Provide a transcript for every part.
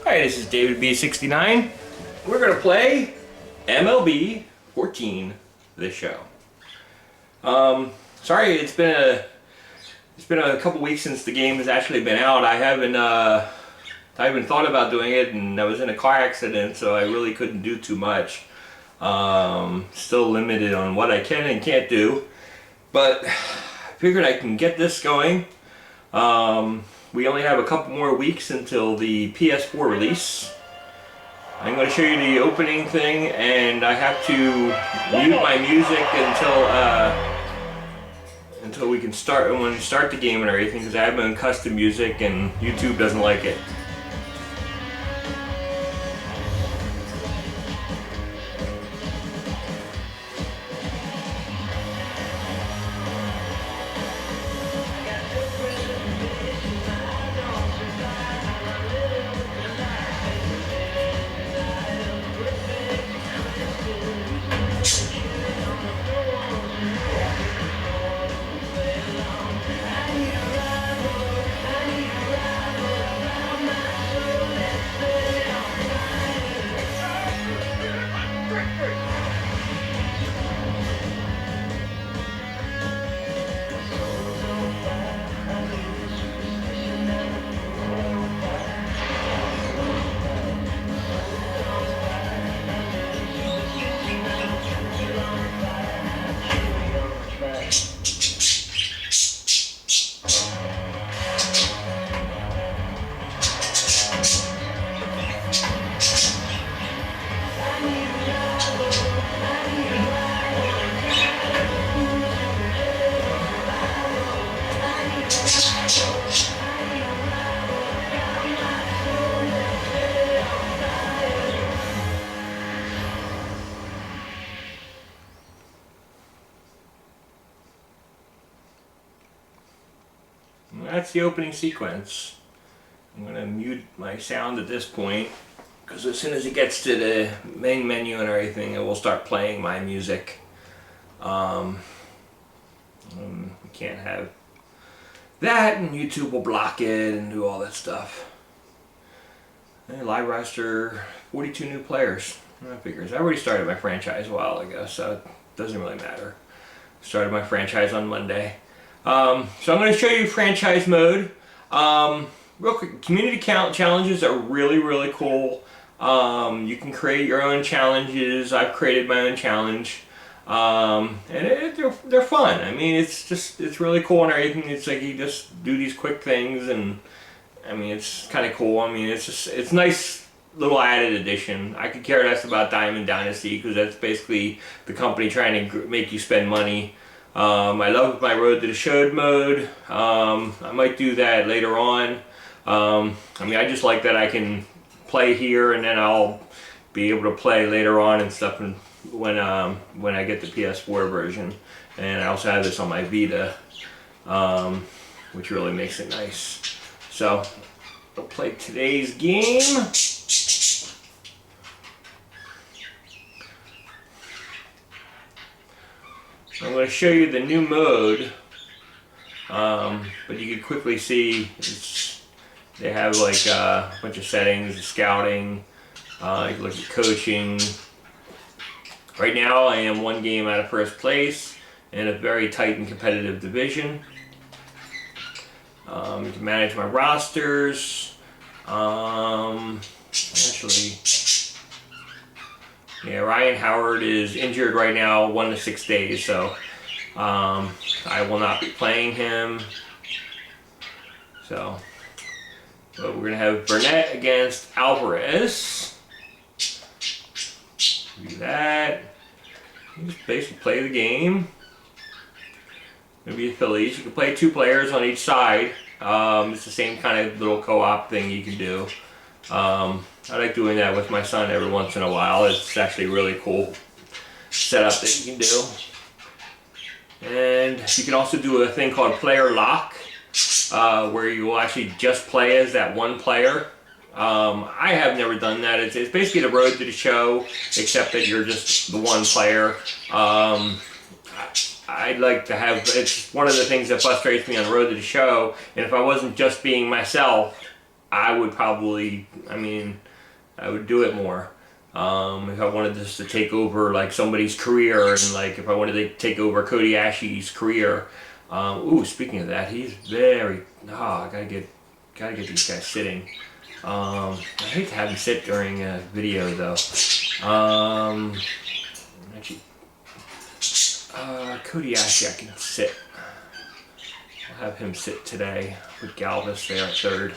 Hi, this is David B69. We're gonna play MLB 14, the show. Sorry, it's been a couple weeks since the game has actually been out. I haven't thought about doing it, and I was in a car accident, so I really couldn't do too much. Still limited on what I can and can't do, but I figured I can get this going. We only have a couple more weeks until the PS4 release. I'm going to show you the opening thing, and I have to mute my music until we can start the game and everything, because I have my own custom music and YouTube doesn't like it. That's the opening sequence. I'm going to mute my sound at this point, because as soon as it gets to the main menu and everything, it will start playing my music. We can't have that, and YouTube will block it and do all that stuff. And live roster, 42 new players. That figures. I already started my franchise a while ago, so it doesn't really matter. Started my franchise on Monday. So I'm going to show you franchise mode. Real quick, community challenges are really cool. You can create your own challenges. I've created my own challenge, and they're fun. I mean, it's really cool and everything. It's like you just do these quick things, and I mean, it's kind of cool. I mean, it's nice little added addition. I could care less about Diamond Dynasty, because that's basically the company trying to make you spend money. I love my Road to the Show mode. I might do that later on. I mean, I just like that I can play here, and then I'll be able to play later on and stuff when I get the PS4 version. And I also have this on my Vita, which really makes it nice. So I'll play today's game. I'm going to show you the new mode, but you can quickly see they have like a bunch of settings, scouting, you can look at coaching. Right now I am one game out of first place in a very tight and competitive division. You can manage my rosters. Actually, yeah, Ryan Howard is injured right now, 1 to 6 days, so I will not be playing him. So, but we're going to have Burnett against Alvarez. Do that. You just basically play the game. Maybe the Phillies. You can play 2 players on each side. It's the same kind of little co-op thing you can do. I like doing that with my son every once in a while. It's actually a really cool setup that you can do. And you can also do a thing called player lock, where you will actually just play as that one player. I have never done that. It's basically the Road to the Show, except that you're just the one player. I'd like to have, it's one of the things that frustrates me on the Road to the Show, and if I wasn't just being myself, I would probably, I mean, I would do it more. If I wanted this to take over like somebody's career, and like if I wanted to take over Cody Ashley's career. Ooh, speaking of that, he's very. I gotta get these guys sitting. I hate to have them sit during a video though. Actually, Cody Ashley, I can sit. I'll have him sit today with Galvis there at third.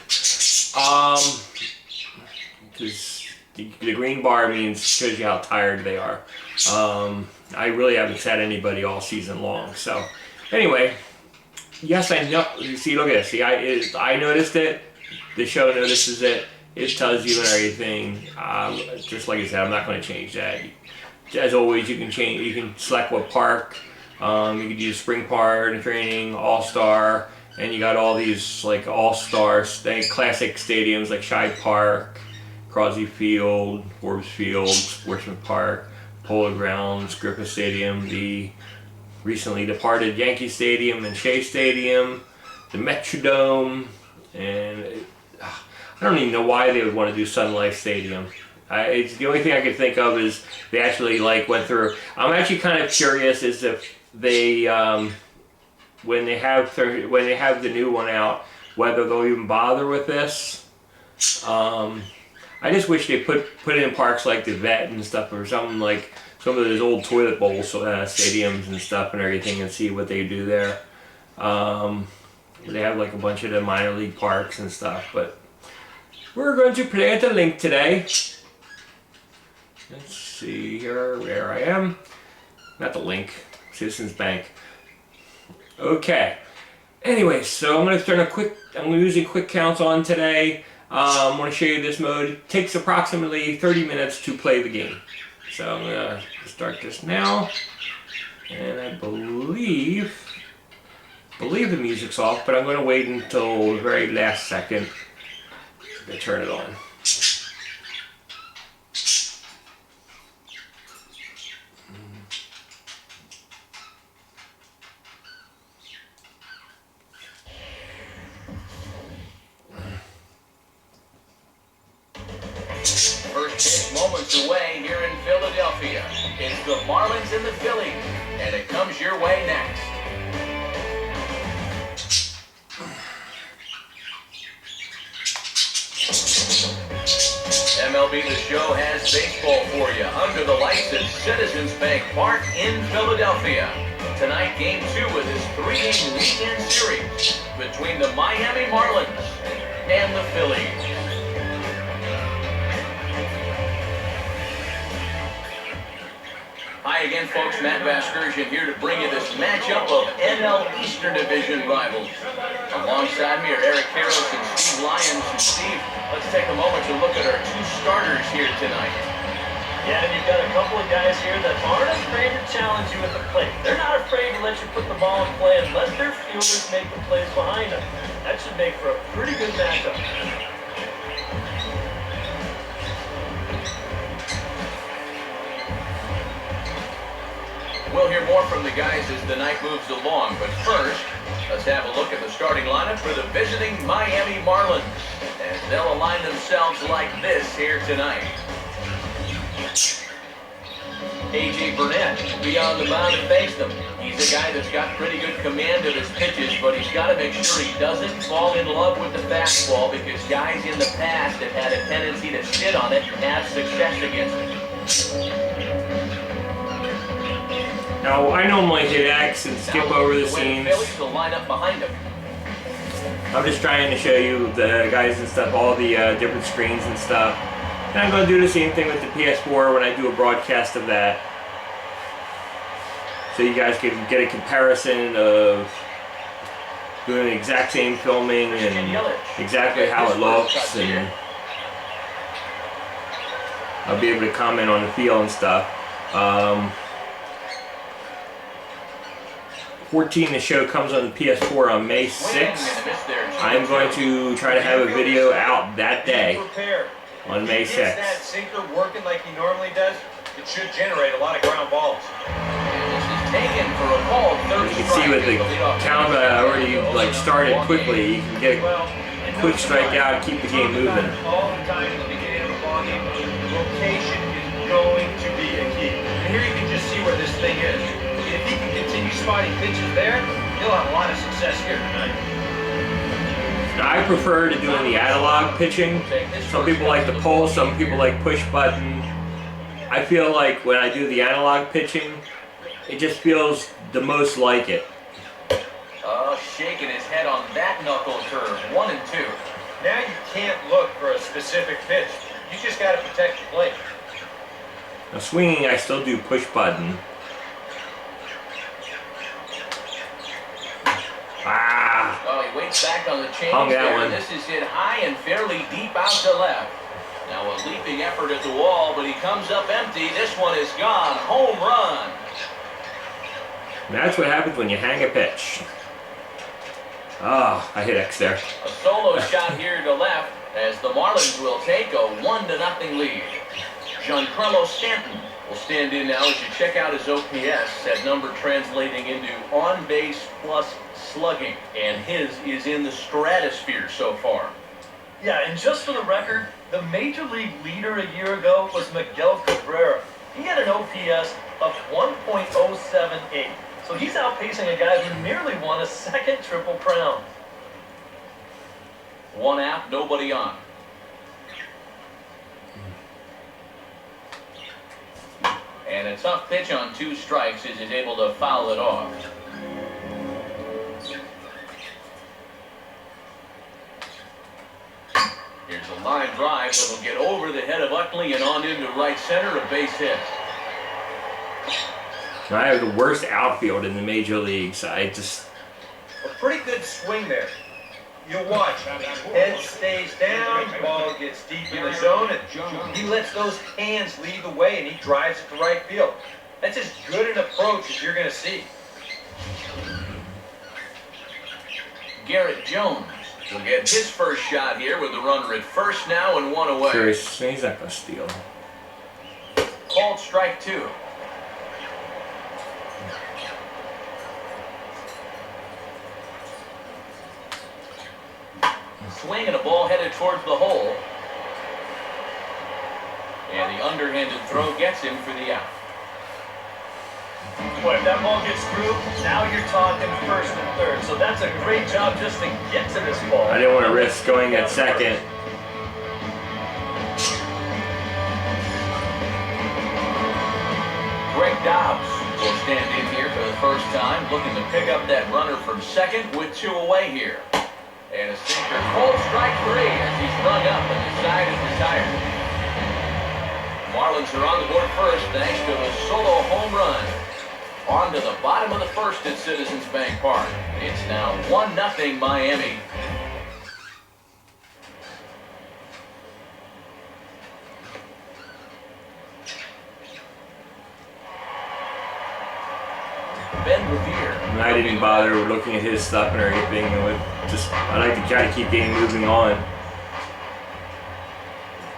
Because the green bar shows you how tired they are. I really haven't sat anybody all season long. So anyway, yes, I know. You see, look at this. See, I noticed it. The show notices it. It tells you and everything. Just like I said, I'm not going to change that. As always, you can change. You can select what park. You can do spring park training, all-star, and you got all these like all-stars, classic stadiums like Shibe Park, Crosby Field, Forbes Field, Sportsman Park, Polo Grounds, Griffith Stadium, the recently departed Yankee Stadium and Shea Stadium, the Metrodome, and I don't even know why they would want to do Sun Life Stadium. It's the only thing I could think of is they actually like went through. I'm actually kind of curious as if they when they have the new one out, whether they'll even bother with this. I just wish they put it in parks like the Vet and stuff, or something like some of those old toilet bowl stadiums and stuff and everything, and see what they do there. They have like a bunch of the minor league parks and stuff, but we're going to play at the Link today. Let's see here where I am. Not the Link, Citizens Bank. Okay. Anyway, so I'm going to I'm using quick counts on today. I'm going to show you this mode. It takes approximately 30 minutes to play the game. So I'm going to start this now. And I believe the music's off, but I'm going to wait until the very last second to turn it on. Moments away here in Philadelphia. It's the Marlins and the Phillies, and it comes your way next. MLB The Show has baseball for you under the lights at Citizens Bank Park in Philadelphia. Tonight, Game 2 of this 3-game weekend series between the Miami Marlins and the Phillies. Hi again, folks. Matt Vasgersian here to bring you this matchup of NL Eastern Division rivals. Alongside me are Eric Harris and Steve Lyons. And Steve, let's take a moment to look at our two starters here tonight. Yeah, and you've got a couple of guys here that aren't afraid to challenge you at the plate. They're not afraid to let you put the ball in play and let their fielders make the plays behind them. That should make for a pretty good matchup. We'll hear more from the guys as the night moves along, but first, let's have a look at the starting lineup for the visiting Miami Marlins, as they'll align themselves like this here tonight. A.J. Burnett will be on the mound to face them. He's a guy that's got pretty good command of his pitches, but he's got to make sure he doesn't fall in love with the fastball, because guys in the past have had a tendency to sit on it and have success against it. Now, I normally hit X and skip over the scenes. I'm just trying to show you the guys and stuff, all the different screens and stuff. And I'm going to do the same thing with the PS4 when I do a broadcast of that. So you guys can get a comparison of doing the exact same filming and exactly how it looks. And I'll be able to comment on the feel and stuff. 14, the show comes on the PS4 on May 6th. I'm going to try to have a video out that day on May 6th. That sinker working like he normally does, it should generate a lot of ground balls. You can see with the count already like started quickly, you can get quick strikeout, keep the game moving. All the time at the beginning of a ball game, location is going to be a key. And here you can just see where this thing is. If he can continue spotting pitches there, he'll have a lot of success here tonight. I prefer to doing the analog pitching. Some people like the pull, some people like push button. I feel like when I do the analog pitching, it just feels the most like it. Oh, shaking his head on that knuckle curve. 1 and 2. Now you can't look for a specific pitch. You just got to protect the plate. Now swinging, I still do push button. Ah! Oh, he waits back on the change Hung that there. one. This is hit high and fairly deep out to left. Now a leaping effort at the wall, but he comes up empty. This one is gone. Home run. And that's what happens when you hang a pitch. Ah, I hit X there. A solo shot here to left as the Marlins will take a 1-0 lead. Giancarlo Stanton will stand in now as you check out his OPS. That number translating into on-base plus slugging, and his is in the stratosphere so far. Yeah, and just for the record, the Major League leader a year ago was Miguel Cabrera. He had an OPS of 1.078. So he's outpacing a guy who nearly won a second Triple Crown. 1 out, nobody on. And a tough pitch on 2 strikes as he's able to foul it off. Here's a line drive that'll get over the head of Utley and on into right center, a base hit. I have the worst outfield in the major leagues. I just... A pretty good swing there. You watch. Head stays down, ball gets deep in the zone, and he lets those hands lead the way, and he drives it to right field. That's as good an approach as you're going to see. Garrett Jones will get his first shot here with the runner at first now and 1 away. Curious, he's not going to steal. Called strike 2. Swing and a ball headed towards the hole. And the underhanded throw gets him for the out. Boy, if that ball gets through, now you're talking first and third. So that's a great job just to get to this ball. I didn't want to risk going at second. Greg Dobbs will stand in here for the first time, looking to pick up that runner from second with 2 away here. And a sinker, called strike 3 as he's rung up and the side is retired. Marlins are on the board first thanks to a solo home run. On to the bottom of the first at Citizens Bank Park. It's now 1-0 Miami. Ben Revere. I didn't bother looking at his stuff or anything. I like to try to keep getting moving on.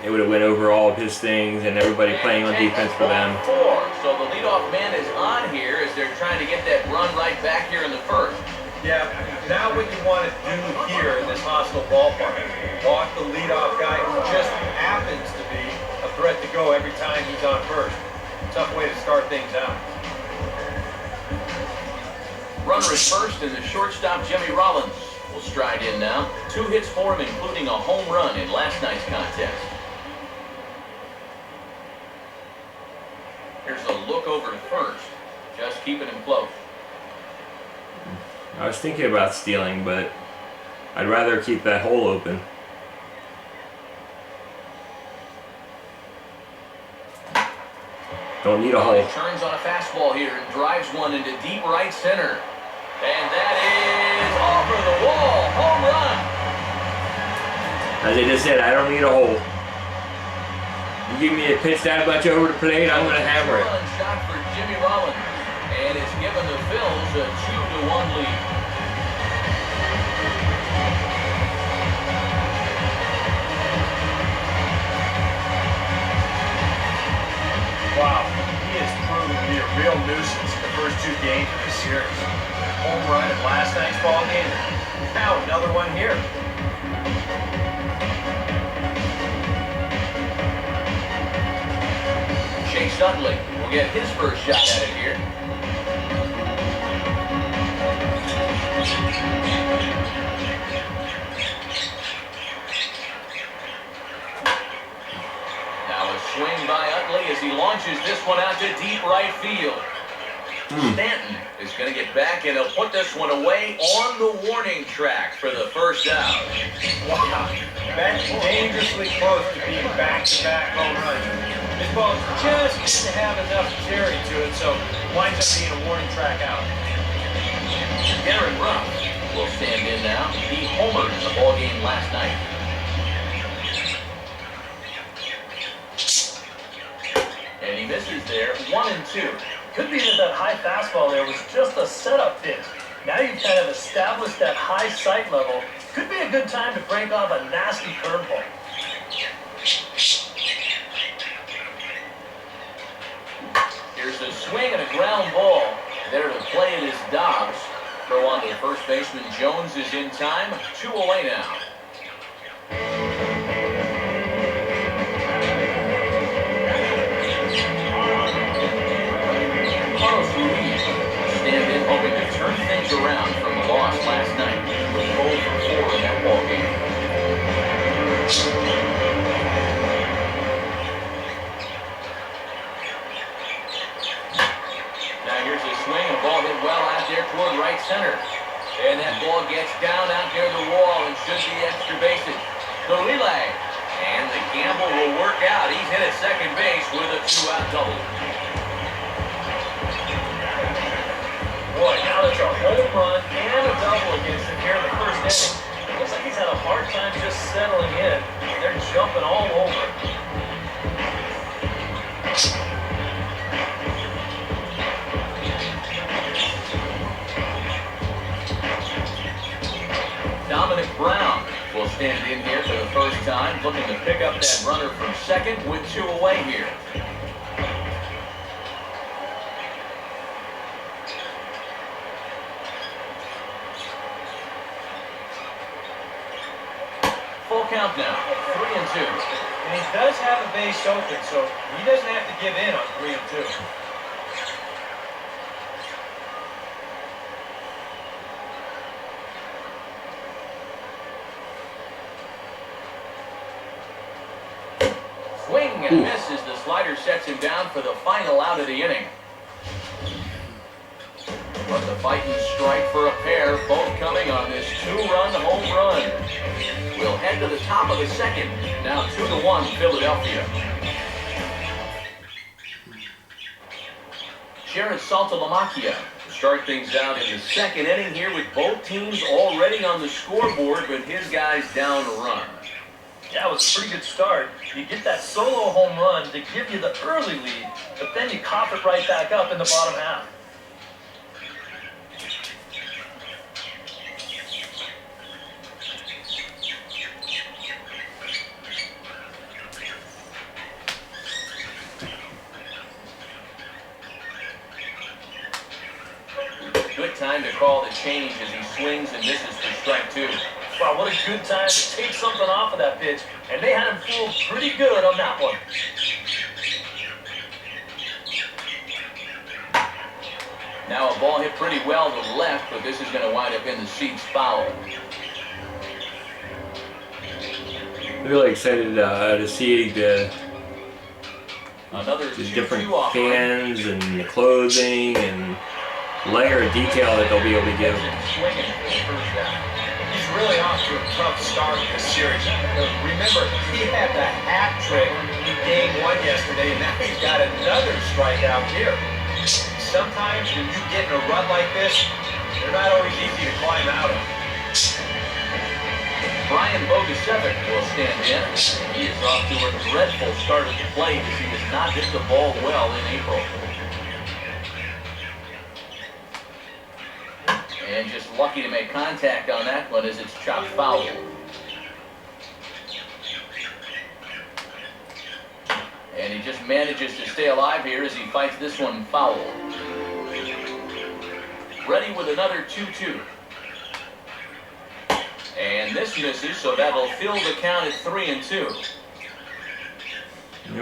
It would have went over all of his things and everybody playing on defense for them. 4. So the leadoff man is on here as they're trying to get that run right back here in the first. Yeah, now what you want to do here in this hostile ballpark, walk the leadoff guy who just happens to be a threat to go every time he's on first. Tough way to start things out. Runner at first and the shortstop Jimmy Rollins will stride in now. 2 hits for him, including a home run in last night's contest. Here's a look over to first, just keeping him close. I was thinking about stealing, but I'd rather keep that hole open. Don't need a hole. He turns on a fastball here and drives one into deep right center. And that is over the wall. Home run. As I just said, I don't need a hole. You give me a pitch that much over the plate, I'm going to hammer it. Shot for Jimmy Rollins. And it's given the Phils a 2-1 lead. Wow, he has proven to be a real nuisance in the first 2 games of this series. Home run in last night's ball game. Now another one here. Chase Utley will get his first shot at it here. Now a swing by Utley as he launches this one out to deep right field. Stanton is going to get back, and he'll put this one away on the warning track for the first out. Wow, that's dangerously close to being back-to-back home runs. This ball just didn't have enough carry to it, so winds up being a warning track out. Darren Ruff will stand in now. He homered in the ballgame last night. And he misses there, 1-2. Could be that high fastball there was just a setup pitch. Now you've kind of established that high sight level. Could be a good time to break off a nasty curveball. Here's a swing and a ground ball. There to play it is Dobbs. Throw on to first baseman Jones is in time. 2 away now. Stand in hoping to turn things around from the loss last night. He was 0 for 4 in that ball game. Now here's a swing, a ball hit well out there toward right center. And that ball gets down out near the wall and should be extra bases. The relay. And the gamble will work out. He's hit at second base with a 2-out double. Boy, now there's a home run and a double against him here in the first inning. Looks like he's had a hard time just settling in. They're jumping all over. Dominic Brown will stand in here for the first time, looking to pick up that runner from second with 2 away here. Full count now, 3-2. And he does have a base open, so he doesn't have to give in on 3-2. Swing and miss as the slider sets him down for the final out of the inning. But the fighting strike for a pair, both coming on this 2-run home run. We'll head to the top of the second. Now 2-1 Philadelphia. Jared Saltalamacchia to start things out in the second inning here with both teams already on the scoreboard, but his guys down a run. That was a pretty good start. You get that solo home run to give you the early lead, but then you cough it right back up in the bottom half. Good time to call the change as he swings and misses for strike 2. Wow, what a good time to take something off of that pitch. And they had him fooled pretty good on that one. Now a ball hit pretty well to the left, but this is going to wind up in the seats foul. Really excited to see Another the 2-2 different off. fans and the clothing and layer of detail that they'll be able to give. Swinging for the first down. He's really off to a tough start in this series. Remember, he had the hat trick in game 1 yesterday, and now he's got another strikeout here. Sometimes when you get in a run like this, they're not always easy to climb out of. Brian Bogusevic will stand in. He is off to a dreadful start at the plate as he has not hit the ball well in April. And just lucky to make contact on that one as it's chopped foul. And he just manages to stay alive here as he fights this one foul. Ready with another 2-2. And this misses, so that'll fill the count at 3-2.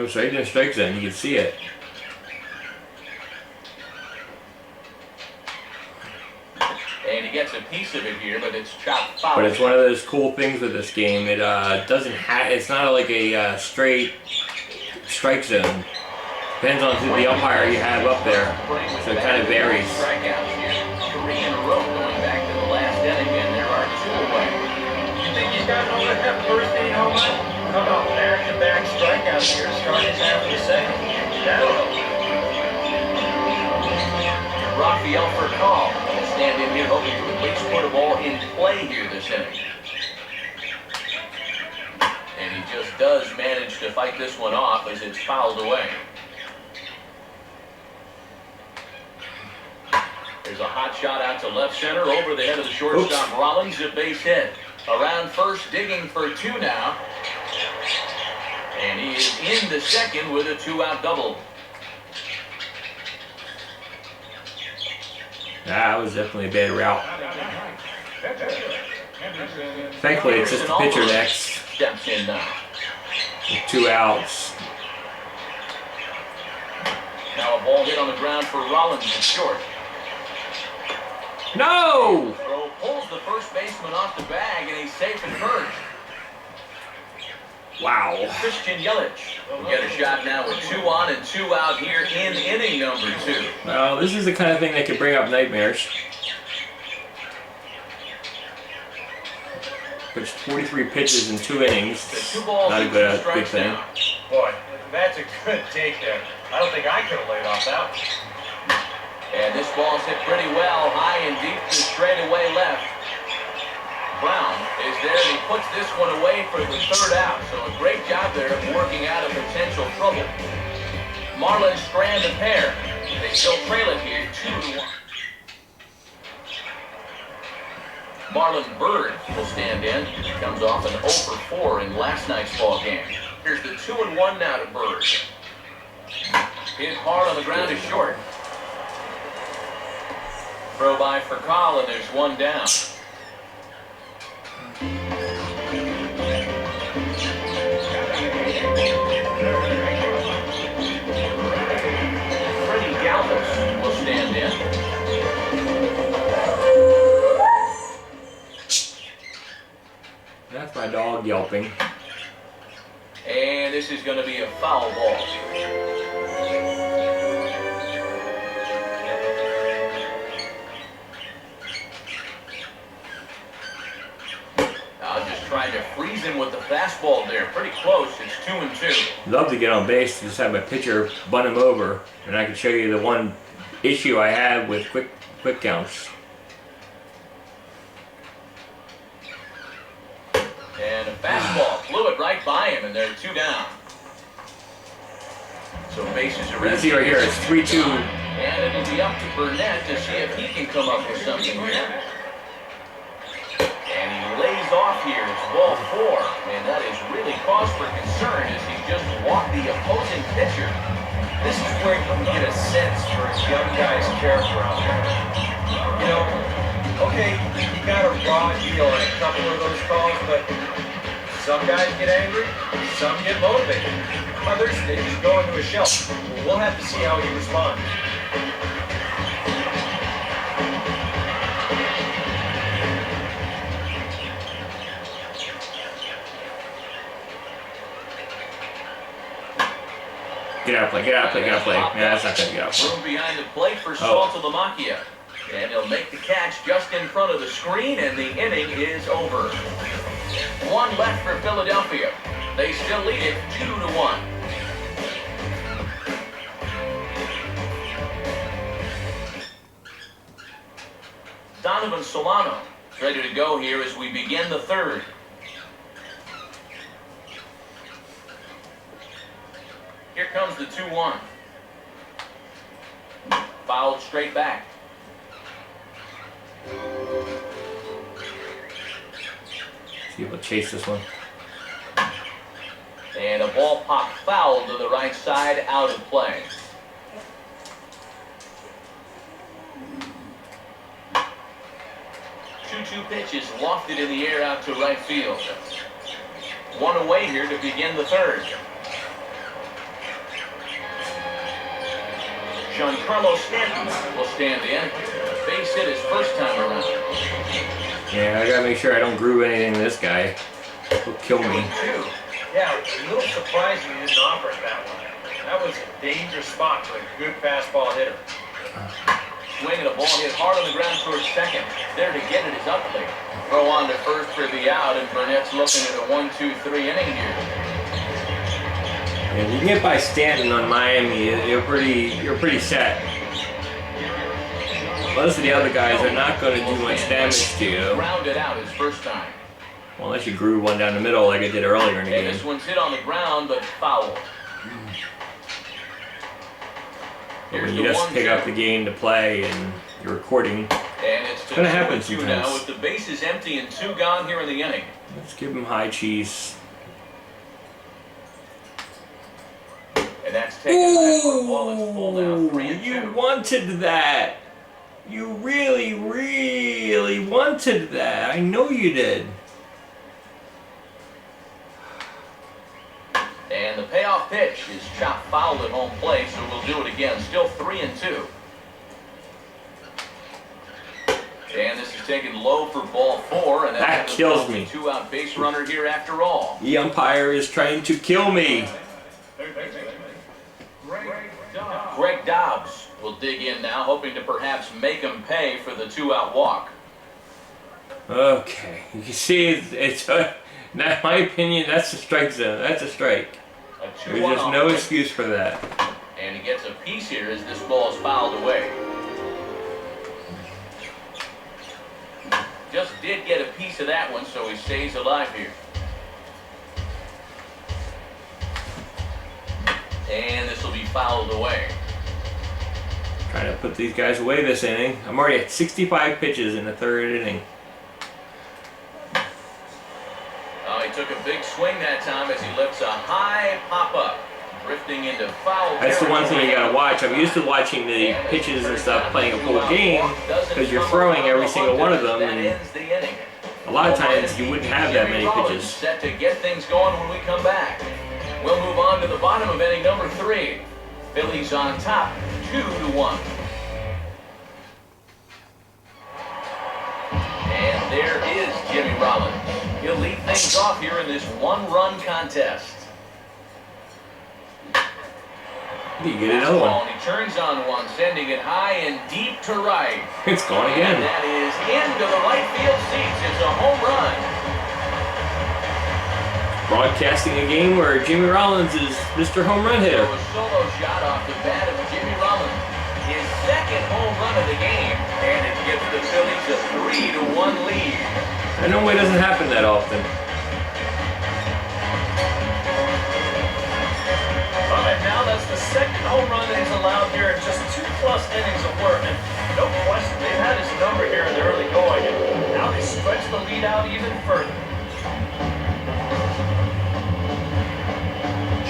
So he didn't strike zone. You can see it. piece of it here, but it's chopped foul. But it's one of those cool things with this game. It doesn't have. It's not like a straight strike zone. Depends on who the umpire you have up there, so it kind of varies. Strikeouts here, 3 in a row going back to the last inning, and there are 2 away. You think he's gotten over that first inning home run? How about back-to-back strikeouts here starting after the second? That'll help. Rafael Furcal will stand in here hoping to at least put a ball in play here this inning. And he just does manage to fight this one off as it's fouled away. There's a hot shot out to left center over the head of the shortstop. Oops. Rollins at base hit. Around first, digging for 2 now. And he is in the second with a 2-out double. That was definitely a bad route. Thankfully, it's just the pitcher next. Steps in now. With 2 outs. Now a ball hit on the ground for Rollins at short. No! Throw pulls the first baseman off the bag, and he's safe and first. Wow. Christian Yelich will get a shot now with 2 on and 2 out here in inning number 2. Well, this is the kind of thing that can bring up nightmares. Pitched 43 pitches in 2 innings. Not a good thing. Now. Boy, that's a good take there. I don't think I could have laid off that one. And this ball's hit pretty well, high and deep to straightaway left. Brown is there, and he puts this one away for the 3rd out. So a great job there of working out of potential trouble. Marlins strand a pair. They still trail it here, 2-1. Marlon Byrd will stand in. He comes off an 0 for 4 in last night's ball game. Here's the 2-1 now to Byrd. Hit hard on the ground is short. Throw by for Call, and there's 1 down. Freddie Galvis will stand in. That's my dog yelping. And this is going to be a foul ball. Trying to freeze him with the fastball there. Pretty close. It's 2-2. Love to get on base, just have my pitcher bunt him over, and I can show you the one issue I have with quick counts. And a fastball flew it right by him, and they're 2 down. So bases are You can see right here, it's 3-2. And it'll be up to Burnett to see if he can come up with something here. And he lays off here. It's ball 4. And that is really cause for concern as he just walked the opposing pitcher. This is where you can get a sense for a young guy's character out there. You know, okay, you got a raw deal on a couple of those calls, but some guys get angry, some get motivated. Others, they just go into a shell. We'll have to see how he responds. Get out of play, get out of play, get out of play. Yeah, that's not going to get out of play. Room behind the plate for Saltalamacchia. And he'll make the catch just in front of the screen, and the inning is over. 1 left for Philadelphia. They still lead it 2-1. Donovan Solano ready to go here as we begin the 3rd. Here comes the 2-1. Fouled straight back. See if we'll chase this one. And a ball popped foul to the right side, out of play. Two pitches lofted in the air out to right field. 1 away here to begin the 3rd. Giancarlo Stanton will stand in. base hit his first time around. Yeah, I gotta make sure I don't groove anything to this guy. He'll kill me. Yeah, a little surprised he didn't offer it that one. That was a dangerous spot for a good fastball hitter. Swinging a ball hit hard on the ground towards second. There to get it is Utley. Throw on to first for the out, and Burnett's looking at a 1-2-3 inning here. If you can get by Stanton on Miami, you're pretty set. Most of the other guys are not going to do much damage to you. Grounded out his first time. Well, unless you groove one down the middle like I did earlier in the And game. this one's hit on the ground, but foul. But when you just pick up the game to play and you're recording, and it's gonna happen 2-2 sometimes. now with the bases empty and 2 gone here in the inning. let's give him high cheese. And that's taken back for a ball that's full now, 3-2. You wanted that. You really, really wanted that. I know you did. And the payoff pitch is chopped foul at home plate, so we'll do it again. Still 3-2. And this is taken low for ball 4, and That kills me. 2-out base runner here after all. The umpire is trying to kill me. Greg Dobbs will dig in now, hoping to perhaps make him pay for the 2-out walk. Okay, you can see it's in my opinion, that's a strike zone. That's a strike. A 2-1 There's just no excuse for that. And he gets a piece here as this ball is fouled away. Just did get a piece of that one, so he stays alive here. And this will be fouled away. Trying to put these guys away this inning. I'm already at 65 pitches in the 3rd inning. He took a big swing that time as he lifts a high pop-up, drifting into foul. That's the one thing you gotta watch. I'm used to watching the pitches and stuff, playing a full game, because you're throwing every single one of them, and a lot of times you wouldn't have that many pitches. Set to get things going when we come back. We'll move on to the bottom of inning number 3. Phillies on top, 2-1. And there is Jimmy Rollins. He'll lead things off here in this 1-run contest. You get another one. He turns on one, sending it high and deep to right. It's gone again. And that is into the right field seats. It's a home run. Broadcasting a game where Jimmy Rollins is Mr. Home Run hitter. A solo shot off the bat of Jimmy Rollins. His second home run of the game, and it gives the Phillies a 3-1 lead. I know it doesn't happen that often. All right, now that's the second home run that he's allowed here in just 2+ innings of work. And no question, they've had his number here in the early going. And now they stretch the lead out even further.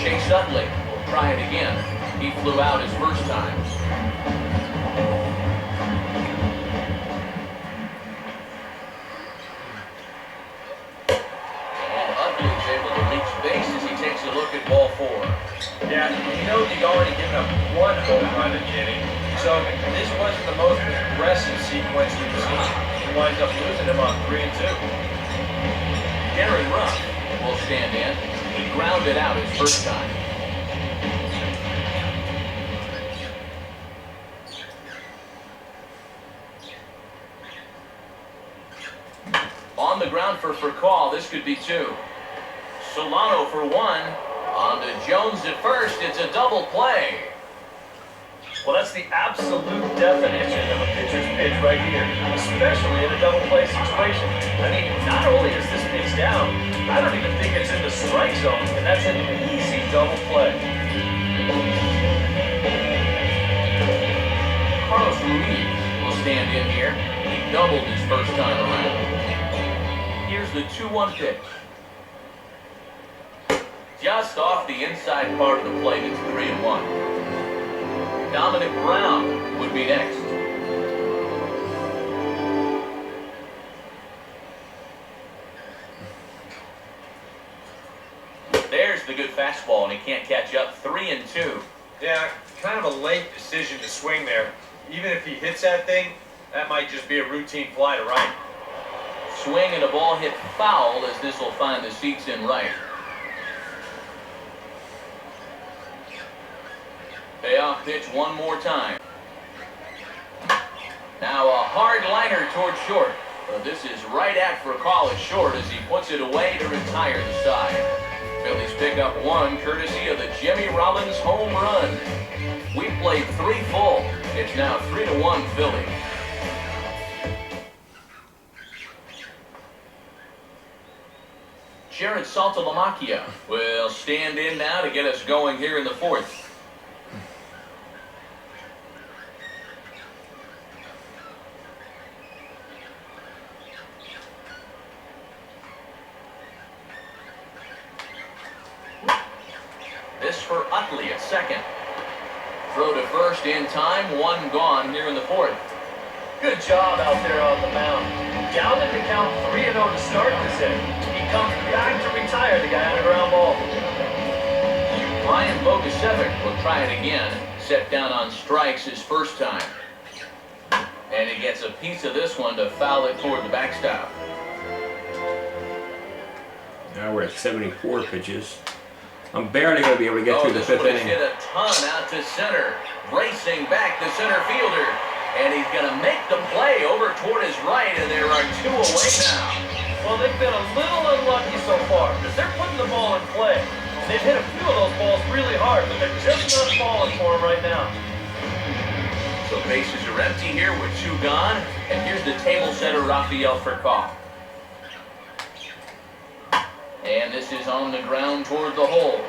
Chase Utley will try it again. He flew out his first time. Ball 4. Yeah, he knows he's already given up 1 home run in the inning, so this wasn't the most aggressive sequence we've seen. He winds up losing him on 3-2. Gary Ruff will stand in. He grounded out his first time. On the ground for call, this could be 2. Solano for 1. On to Jones at first. It's a double play. Well, that's the absolute definition of a pitcher's pitch right here, especially in a double play situation. I mean, not only is this pitch down, I don't even think it's in the strike zone, and that's an easy double play. Carlos Ruiz will stand in here. He doubled his first time around. Here's the 2-1 pitch. Just off the inside part of the plate, it's 3-1. Dominic Brown would be next. There's the good fastball, and he can't catch up. 3-2. Yeah, kind of a late decision to swing there. Even if he hits that thing, That might just be a routine fly to right. Swing and a ball hit foul as this will find the seats in right. Payoff pitch one more time. Now a hard liner towards short. But this is right at for a call at short as he puts it away to retire the side. Phillies pick up one courtesy of the Jimmy Rollins home run. We played 3 full. It's now 3-1 Phillies. Jared Saltalamacchia will stand in now to get us going here in the 4th. This for Utley at second. Throw to first in time, 1 gone here in the 4th. Good job out there on the mound. Down in the count 3-0 to start this inning. He comes back to retire the guy on a ground ball. Ryan Bogusevic will try it again. Set down on strikes his first time. And he gets a piece of this one to foul it toward the backstop. Now we're at 74 pitches. I'm barely going to be able to get through the 5th inning. Hit a ton out to center. Racing back the center fielder. And he's going to make the play over toward his right, and there are 2 away now. Well, they've been a little unlucky so far because they're putting the ball in play. They've hit a few of those balls really hard, but they're just not falling for him right now. So bases are empty here with 2 gone. And here's the table setter, Rafael Furcal. And this is on the ground toward the hole.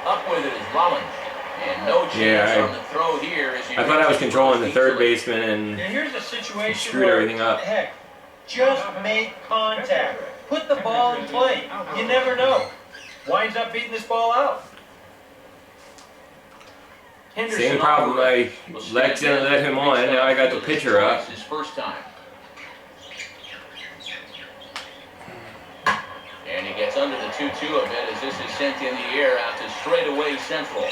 Up with it is Rollins. And no chance on the throw here. As I thought I was controlling the third baseman and here's a situation screwed everything up. Heck, just make contact. Put the ball in play. You never know. Winds up beating this ball out. Same problem. I let him on. Now I got the pitcher up. His first time. And he gets under the 2-2 a bit as this is sent in the air out to straightaway central.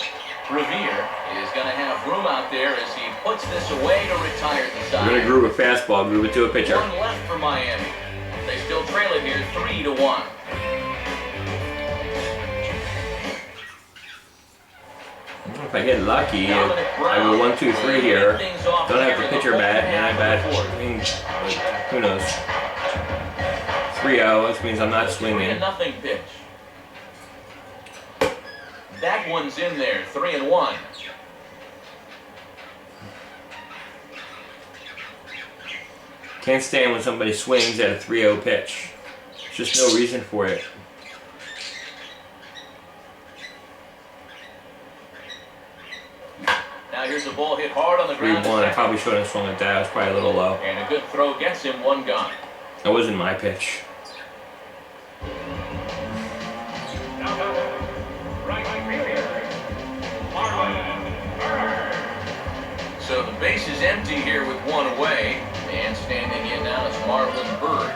Revere is going to have room out there as he puts this away to retire the side. We're going to groove a fastball, groove it to a pitcher. 1 left for Miami. They still trail it here 3-1. If I get lucky, I go 1, 2, 3 here. Don't have the pitcher bat, and I bat. Who knows? 3-0. This means I'm not swinging. 3-0 pitch. That one's in there. 3-1. Can't stand when somebody swings at a 3-0 pitch. There's just no reason for it. Now here's a ball hit hard on the ground. 3-1. I probably shouldn't have swung at that. I was probably a little low. And a good throw gets him 1 gone. That wasn't my pitch. So the base is empty here with 1 away. And standing in now is Marlon Byrd.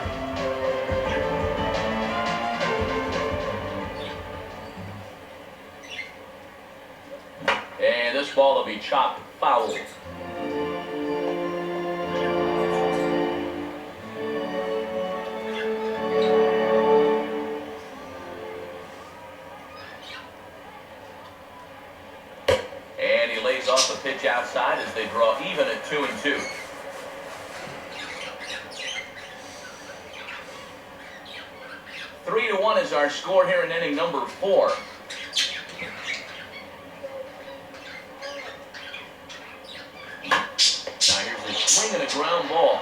And this ball will be chopped foul. And he lays off a pitch outside as they draw even at 2-2. Three to 1 is our score here in inning number 4. Now here's a swing and a ground ball.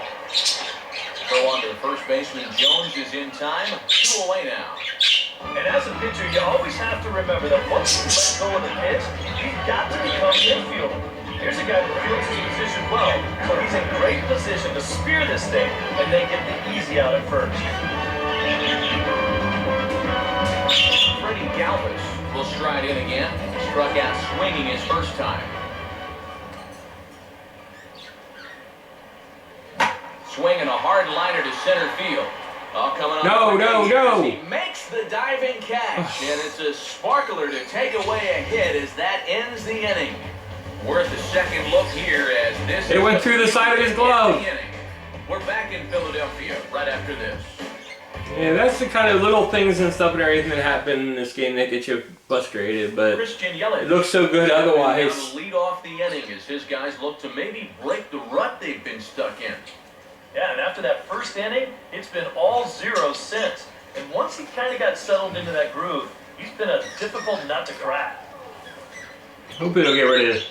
Throw on to the first baseman. Jones is in time. 2 away now. And as a pitcher, you always have to remember that once you let go of the pitch, you've got to become an infielder. Here's a guy that feels his position well, so he's in great position to spear this thing and then get the easy out at first. Freddie Galvis will stride in again. Struck out swinging his first time. Swinging a hard liner to center field. Coming on He makes the diving catch, and it's a sparkler to take away a hit as that ends the inning. Worth a second look here as this. It went through the side of his glove. We're back in Philadelphia right after this. Yeah, that's the kind of little things and stuff and everything that happen in this game that get you frustrated, but Christian Yelich. it looks so good otherwise. Down to lead off the inning as his guys look to maybe break the rut they've been stuck in. Yeah, and after that first inning, it's been all zero since. And once he kind of got settled into that groove, he's been a difficult nut to crack. Hopefully they'll get rid of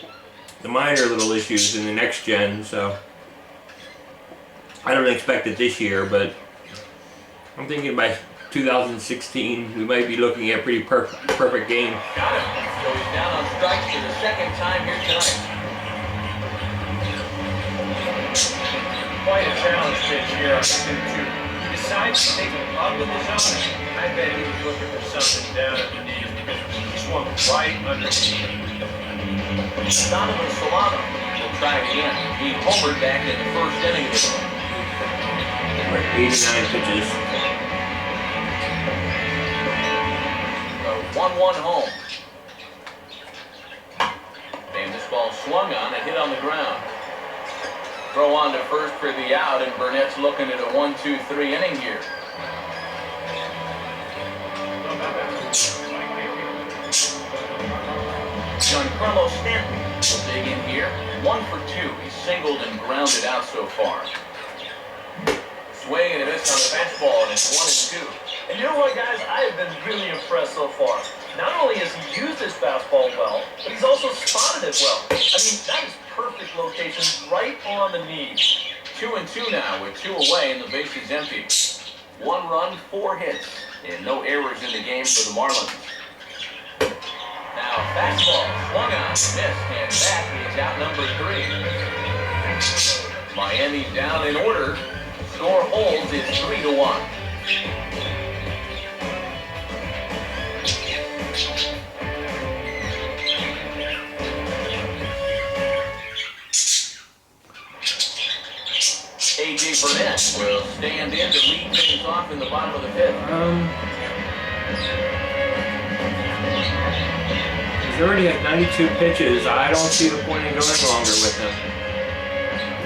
the minor little issues in the next gen, so I don't expect it this year, but I'm thinking by 2016 we might be looking at a pretty perfect game. Got him. So he's down on strikes for the second time here tonight. Quite a challenge pitch here on 2-2. He decides to take him up in the zone. I bet he was looking for something down underneath because he swung right underneath. Donovan Solano will try again. He homered back in the first inning of this one. 89 pitches. The 1-1 home. And this ball swung on and hit on the ground. Throw on to first for the out, and Burnett's looking at a 1-2-3 inning here. Giancarlo Stanton will dig in here. 1 for 2. He's singled and grounded out so far. Swing and a miss on the fastball, and it's 1-2. And you know what, guys? I have been really impressed so far. Not only has he used his fastball well, but he's also spotted it well. I mean, that is perfect location right on the knees. 2-2 now with 2 away and the bases empty. 1 run, 4 hits, and no errors in the game for the Marlins. Now fastball, swung on, missed, and that is out number 3. Miami down in order. Score holds is 3-1. A.J. Burnett will stand in to lead things off in the bottom of the 5th. He's already at 92 pitches. I don't see the point in going longer with him.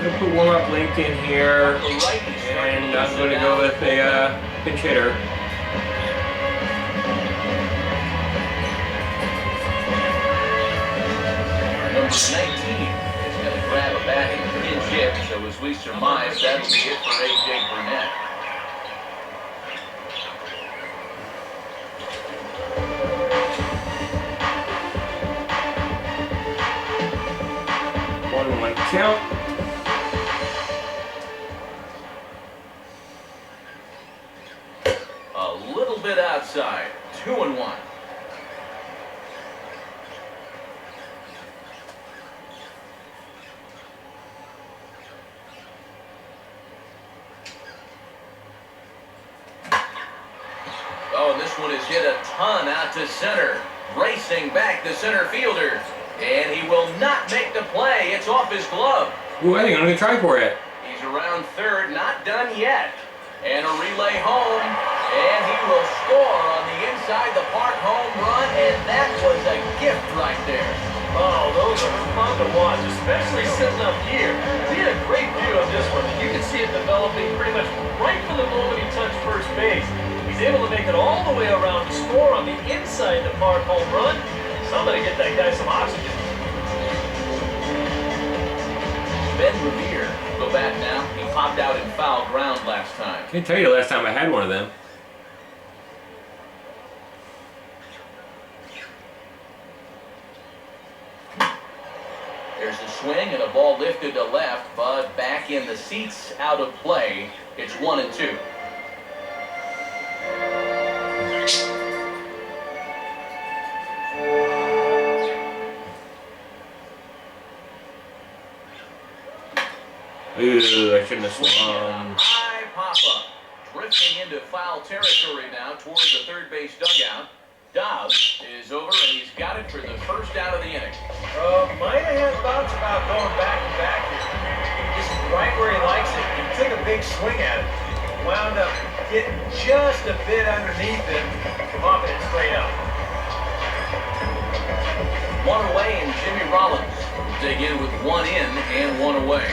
I'm going to put warm-up Link in here, and I'm going to go with a pinch hitter. Number 19 is going to grab a bat and pinch hit, so as we surmise, that'll be it for A.J. Burnett. One count. A little bit outside. 2-1. Oh, and this one is hit a ton out to center. Racing back the center fielder. And he will not make the play. It's off his glove. Ooh, I think I'm going to try for it. He's around third, not done yet. And a relay home. And he will score on the inside the park home run. And that was a gift right there. Oh, those are fun to watch, especially sitting up here. We had a great view of this one. You can see it developing pretty much right from the moment he touched first base. He's able to make it all the way around to score on the inside the park home run. Somebody get that guy some oxygen. Ben Revere, go back now. He popped out in foul ground last time. I can't tell you the last time I had one of them. There's a swing and a ball lifted to left, but back in the seats, out of play. It's 1-2. Ooh, I shouldn't have swung. High pop-up. Drifting into foul territory now towards the third base dugout. Dobbs is over, and he's got it for the first out of the inning. Might have had thoughts about going back and back here. Just right where he likes it. He took a big swing at it. Wound up getting just a bit underneath it, popping it straight up. 1 away, and Jimmy Rollins will dig in with 1 in and 1 away.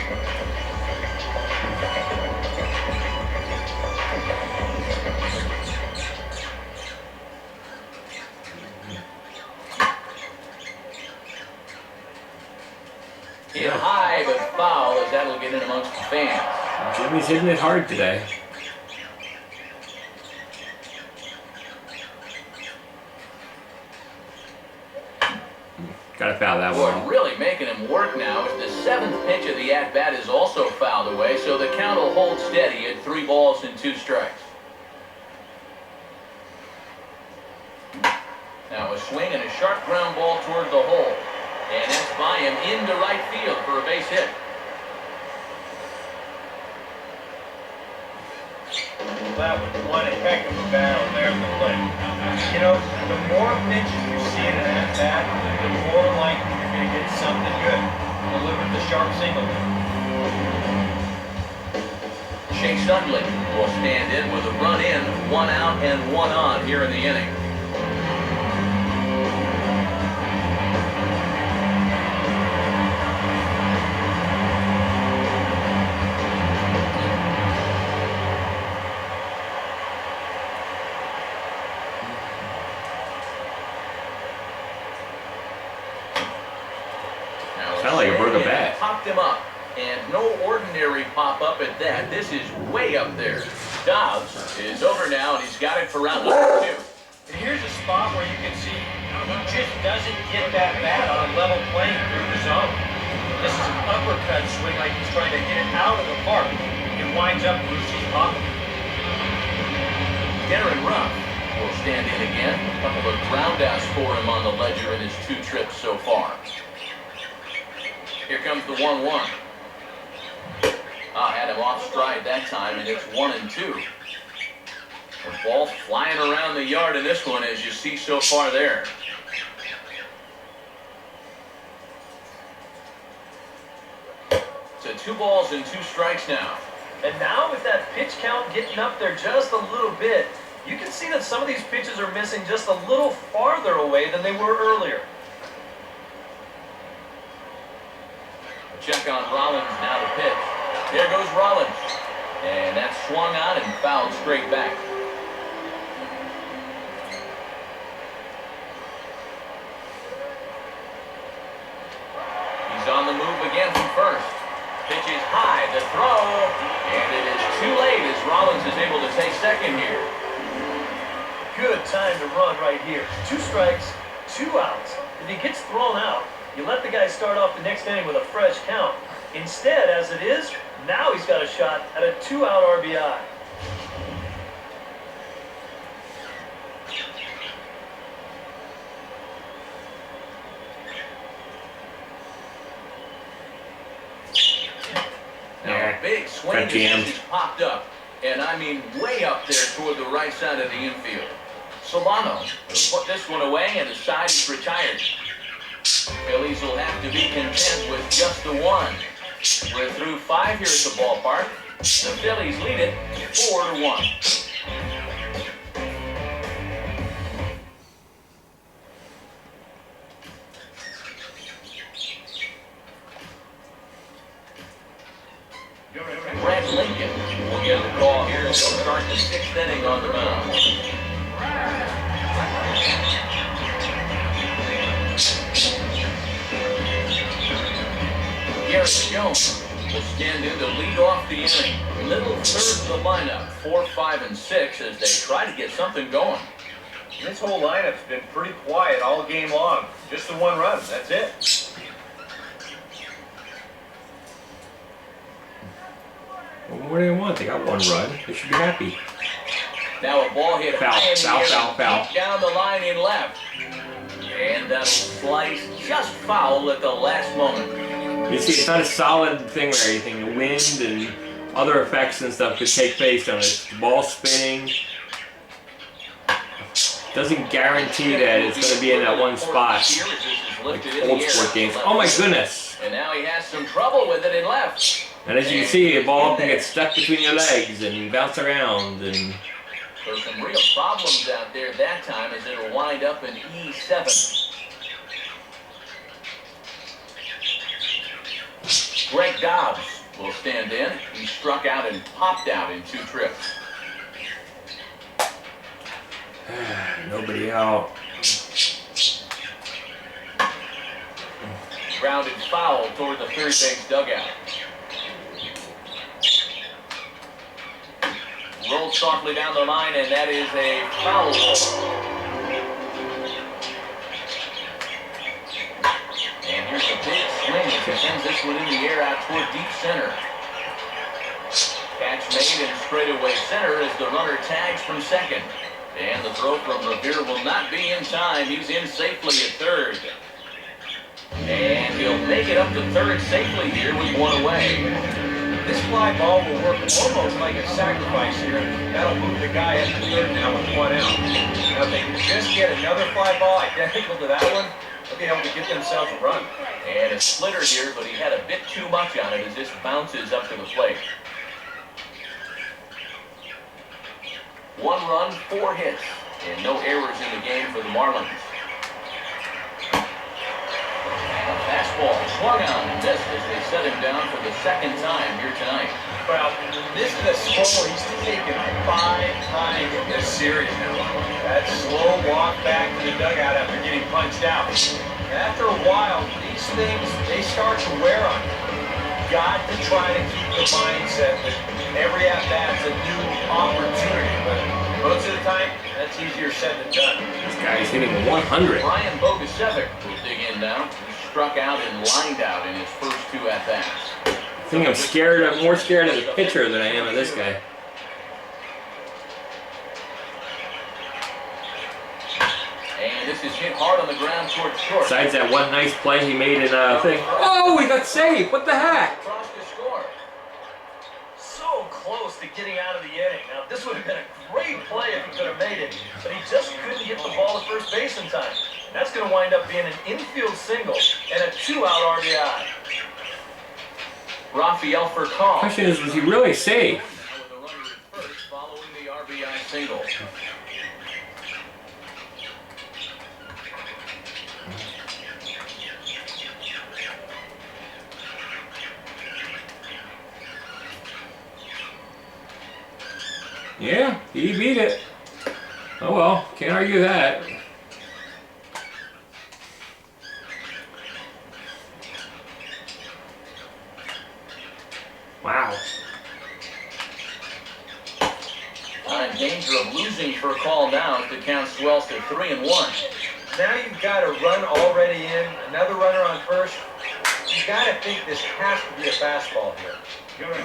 Hit high, but foul, as that'll get in amongst the fans. Jimmy's hitting it hard today. Gotta foul that Boy, one. really making him work now as the 7th pitch of the at-bat is also fouled away, so the count will hold steady at 3 balls and 2 strikes. Now a swing and a sharp ground ball toward the hole. And that's by him into right field for a base hit. That was one heck of a battle there at the plate. You know, the more pitches you see in an at-bat, the more likely you're going to get something good. Delivered the sharp single. Chase Utley will stand in with a run in, 1 out and 1 on here in the inning. Sound like a bird of bat. Popped him up, and no ordinary pop-up at that. This is way up there. Dobbs is over now, and he's got it for round number 2. And here's a spot where you can see he just doesn't get that bat on a level plane through the zone. This is an uppercut swing like he's trying to hit it out of the park. It winds up loose, he's popping. Darren Ruff will stand in again. A couple of ground outs for him on the ledger in his 2 trips so far. Here comes the 1-1. Had him off stride that time, and it's 1-2. The ball flying around the yard in this one, as you see so far there. So 2 balls and 2 strikes now. And now with that pitch count getting up there just a little bit, you can see that some of these pitches are missing just a little farther away than they were earlier. Check on Rollins now to pitch. There goes Rollins. And that's swung out and fouled straight back. He's on the move again from first. Pitch is high, the throw, and it is too late as Rollins is able to take second here. Good time to run right here. 2 strikes, 2 outs. If he gets thrown out, you let the guy start off the next inning with a fresh count. Instead, as it is, now he's got a shot at a 2-out RBI. Now a big swing as he's popped up, and I mean way up there toward the right side of the infield. Solano will put this one away, and the side is retired. Phillies will have to be content with just the 1. We're through 5 here at the ballpark. The Phillies lead it 4-1. Brad Lincoln will get the call here. He'll start the 6th inning on the mound. Garrett Jones will stand in to lead off the inning. Little third of the lineup, 4, 5, and 6, as they try to get something going. This whole lineup's been pretty quiet all game long. Just the 1 run, that's it. Well, what do they want? They got 1 run. They should be happy. Now a ball hit Foul, high in foul, the air, foul, foul. deep down the line in left. And that'll slice just foul at the last moment. You see, it's not a solid thing or anything. The wind and other effects and stuff could take place on it. The ball spinning doesn't guarantee that it's going to be in that one spot. Like old sport games. Oh my goodness! And now he has some trouble with it in left. And as you can see, the ball can get stuck between your legs and bounce around. And So some real problems out there that time, as it'll wind up in E7. Greg Dobbs will stand in. He struck out and popped out in 2 trips. nobody out. Grounded foul toward the third base dugout. Rolled softly down the line, and that is a foul ball. And here's a big swing as he sends this one in the air out toward deep center. Catch made in straightaway center as the runner tags from second. And the throw from Revere will not be in time. He's in safely at third. And he'll make it up to third safely here with one away. This fly ball will work almost like a sacrifice here. That'll move the guy up to third now with one out. Now if they can just get another fly ball identical to that one, they'll be able to get themselves a run. And a splitter here, but he had a bit too much on it as this bounces up to the plate. 1 run, 4 hits, and no errors in the game for the Marlins. And a fastball swung on and missed as they set him down for the second time here tonight. Well, this is a slow. He's taken 5 times in this series now. That slow walk back to the dugout after getting punched out. After a while, these things, they start to wear on you. Got to try to keep the mindset that every at-bat's a new opportunity. But most of the time, that's easier said than done. This guy's hitting 100. Ryan Bogusevic will dig in now. He struck out and lined out in his first 2 at-bats. I think I'm more scared of the pitcher than I am of this guy. And this is hit hard on the ground toward short. Besides that one nice play he made in a thing. Oh, he got saved! What the heck? Across to score. So close to getting out of the inning. Now, this would have been a great play if he could have made it, but he just couldn't get the ball to first base in time. That's going to wind up being an infield single and a 2-out RBI. Rafael Furcal. Question is, was he really safe? With a runner at first following the RBI single. Yeah, he beat it. Oh well, can't argue that. Wow. In danger of losing for a call now as the count swells to 3-1. Now you've got a run already in, another runner on first. You've got to think this has to be a fastball here.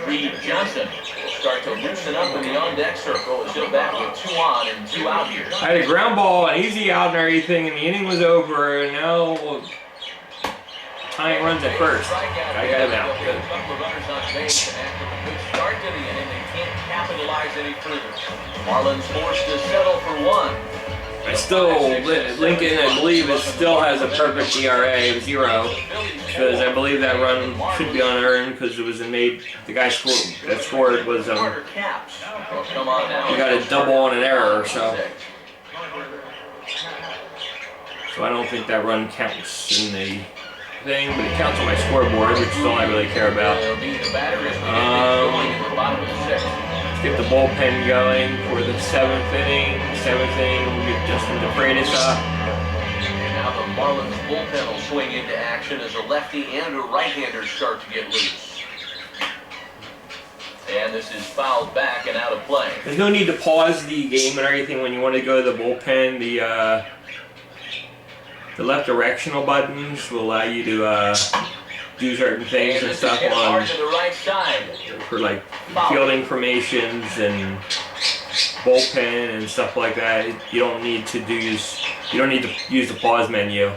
Reed Johnson will start to loosen up in the on-deck circle. He'll bat with 2 on and 2 out here. I had a ground ball, an easy out and everything, and the inning was over, and now tying runs at first. I got him out. A couple of runners on base, and after a good start to the inning, they can't capitalize any further. Marlins forced to settle for 1. I still, Lincoln, I believe, still has a perfect ERA of 0, because I believe that run should be unearned because it was made. The guy that scored was he got a double on an error, so I don't think that run counts in the thing, but it counts on my scoreboard, which is all I really care about. Get the bullpen going for the 7th inning. 7th inning, we'll get Justin DeFreitas up. And now the Marlins bullpen will swing into action as a lefty and a right-hander start to get loose. And this is fouled back and out of play. There's no need to pause the game and everything when you want to go to the bullpen. The left directional buttons will allow you to do certain things and stuff on to the right side. for like field informations and bullpen and stuff like that. You don't need to use the pause menu.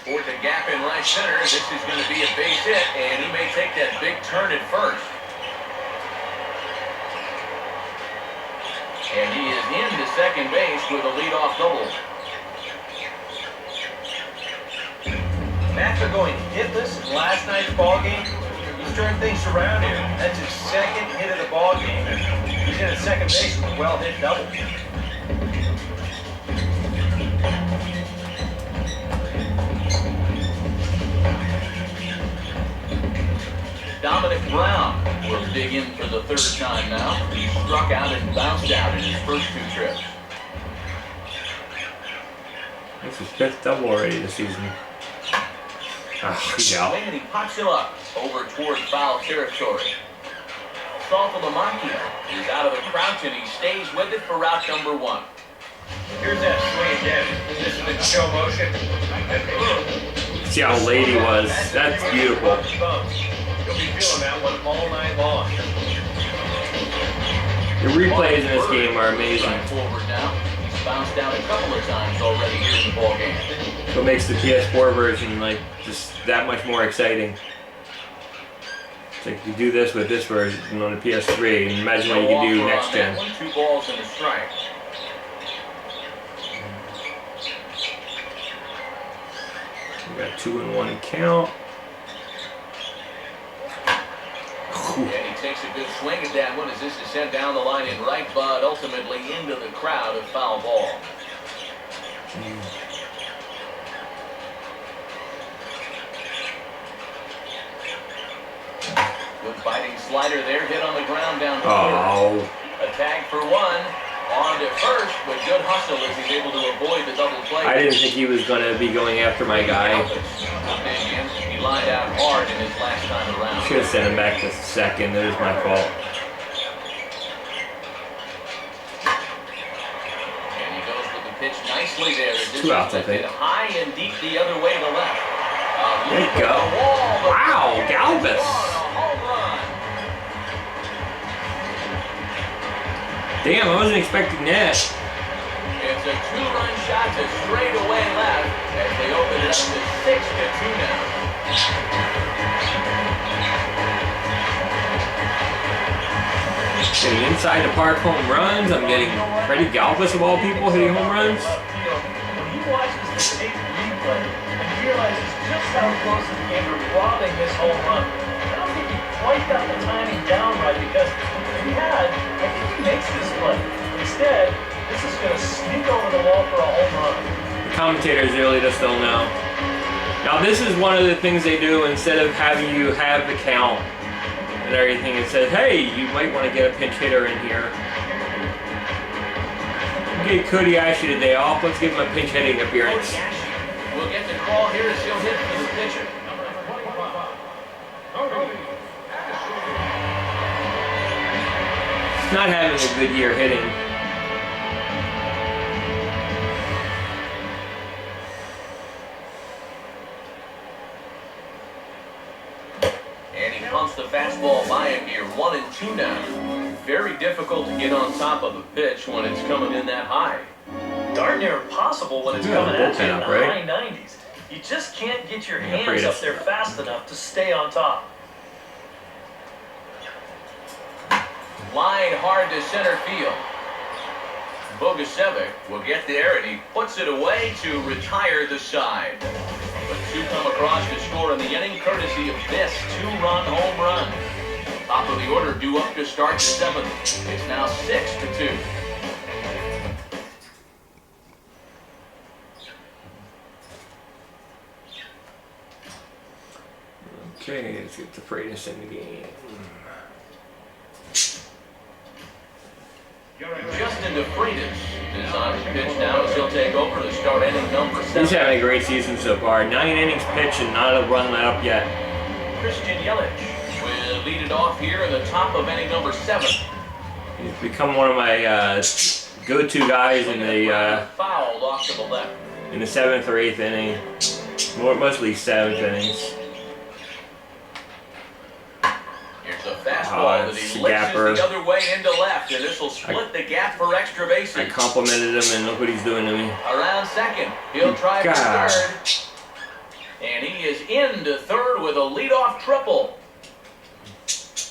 Toward the gap in right center, this is going to be a base hit, and he may take that big turn at first. And he is into second base with a leadoff double. After going hitless in last night's ballgame, he's turned things around here. That's his 2nd hit of the ballgame. He's in at second base with a well-hit double. Dominic Brown will dig in for the 3rd time now. He struck out and bounced out in his first 2 trips. This is 5th double already this season. Ah, he's out. And he pops him up over toward foul territory. Saltalamacchia is out of the crouch and he stays with it for route number 1. Here's that swing again. This is the show motion. See how late he was. That's beautiful. You'll be feeling that one all night long. The replays in this game are amazing. Forward now. He's bounced down a couple of times already here in the ball game. What makes the PS4 version like just that much more exciting. It's like you do this with this version on the PS3, and imagine what you can do next gen. 2 balls and a strike. We got 2-1 count. And he takes a good swing at that one as this is sent down the line in right, but ultimately into the crowd, a foul ball. Good fighting slider there, hit on the ground down to third. A tag for 1. On to first, but good hustle as he's able to avoid the double play. I didn't think he was going to be going after my guy. He lined out hard in his last time around. Should have sent him back to second. That was my fault. And he goes with the pitch nicely there. 2 outs, I think. High and deep the other way to left. There you go. Wow, Galvis. Damn, I wasn't expecting that. It's a 2-run shot to straightaway left as they open it up to 6-2 now. Getting inside the park home runs. I'm getting Freddie Galvis of all people hitting home runs. When he watches the tape replay and realizes just how close he came to robbing this home run, I don't think he quite got the timing down right because if he had, I think he makes this play. Instead, this is going to sneak over the wall for a home run. The commentators really just don't know. Now this is one of the things they do instead of having you have the count and everything. It says, hey, you might want to get a pinch hitter in here. Get Cody Ashley today off. Let's give him a pinch hitting appearance. We'll get the call here as he'll hit for the pitcher. Not having a good year hitting. And he pumps the fastball by him here. 1-2 now. Very difficult to get on top of a pitch when it's coming in that high. Darn near impossible when it's coming at you in the high 90s. You just can't get your hands up there fast enough to stay on top. Line hard to center field. Bogusevic will get there and he puts it away to retire the side. But 2 come across to score in the inning courtesy of this 2-run home run. Top of the order due up to start the 7th. It's now 6-2. Okay, let's get the Freitas in the game. Justin DeFreitas is on his pitch now as he'll take over to start inning number 7. He's having a great season so far. 9 innings pitched and not a run let up yet. Christian Yelich will lead it off here in the top of inning number 7. He's become one of my go-to guys in the foul off to the left. In the 7th or 8th inning. Mostly 7th innings. Here's a fastball that he laces the other way into left, and this will split the gap for extra bases. I complimented him, and look what he's doing to me. Around second, he'll try for third, and he is into third with a leadoff triple.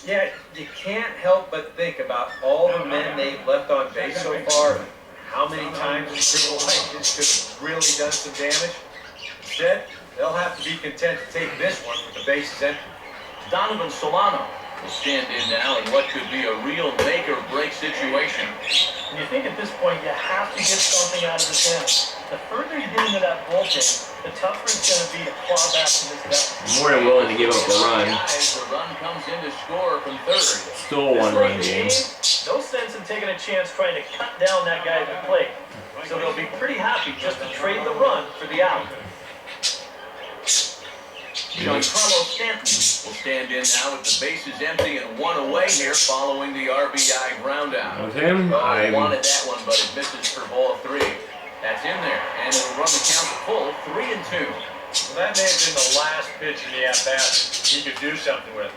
Yeah, you can't help but think about all the men they've left on base so far. How many times a triple like this could have really done some damage? Instead, they'll have to be content to take this one with the bases empty. Donovan Solano will stand in now in what could be a real make-or-break situation. And you think at this point you have to get something out of this inning. The further you get into that bullpen, the tougher it's going to be to claw back from this deficit. More than willing to give up a run. The run comes in to score from third. Still a 1-run game. No sense in taking a chance trying to cut down that guy at the plate. So they'll be pretty happy just to trade the run be out. Giancarlo Stanton will stand in now with the bases empty and one away here following the RBI ground out. That was him. I wanted that one, but it misses for ball 3. That's in there, and it'll run the count to full, 3-2. Well, that may have been the last pitch in the at-bat he could do something with.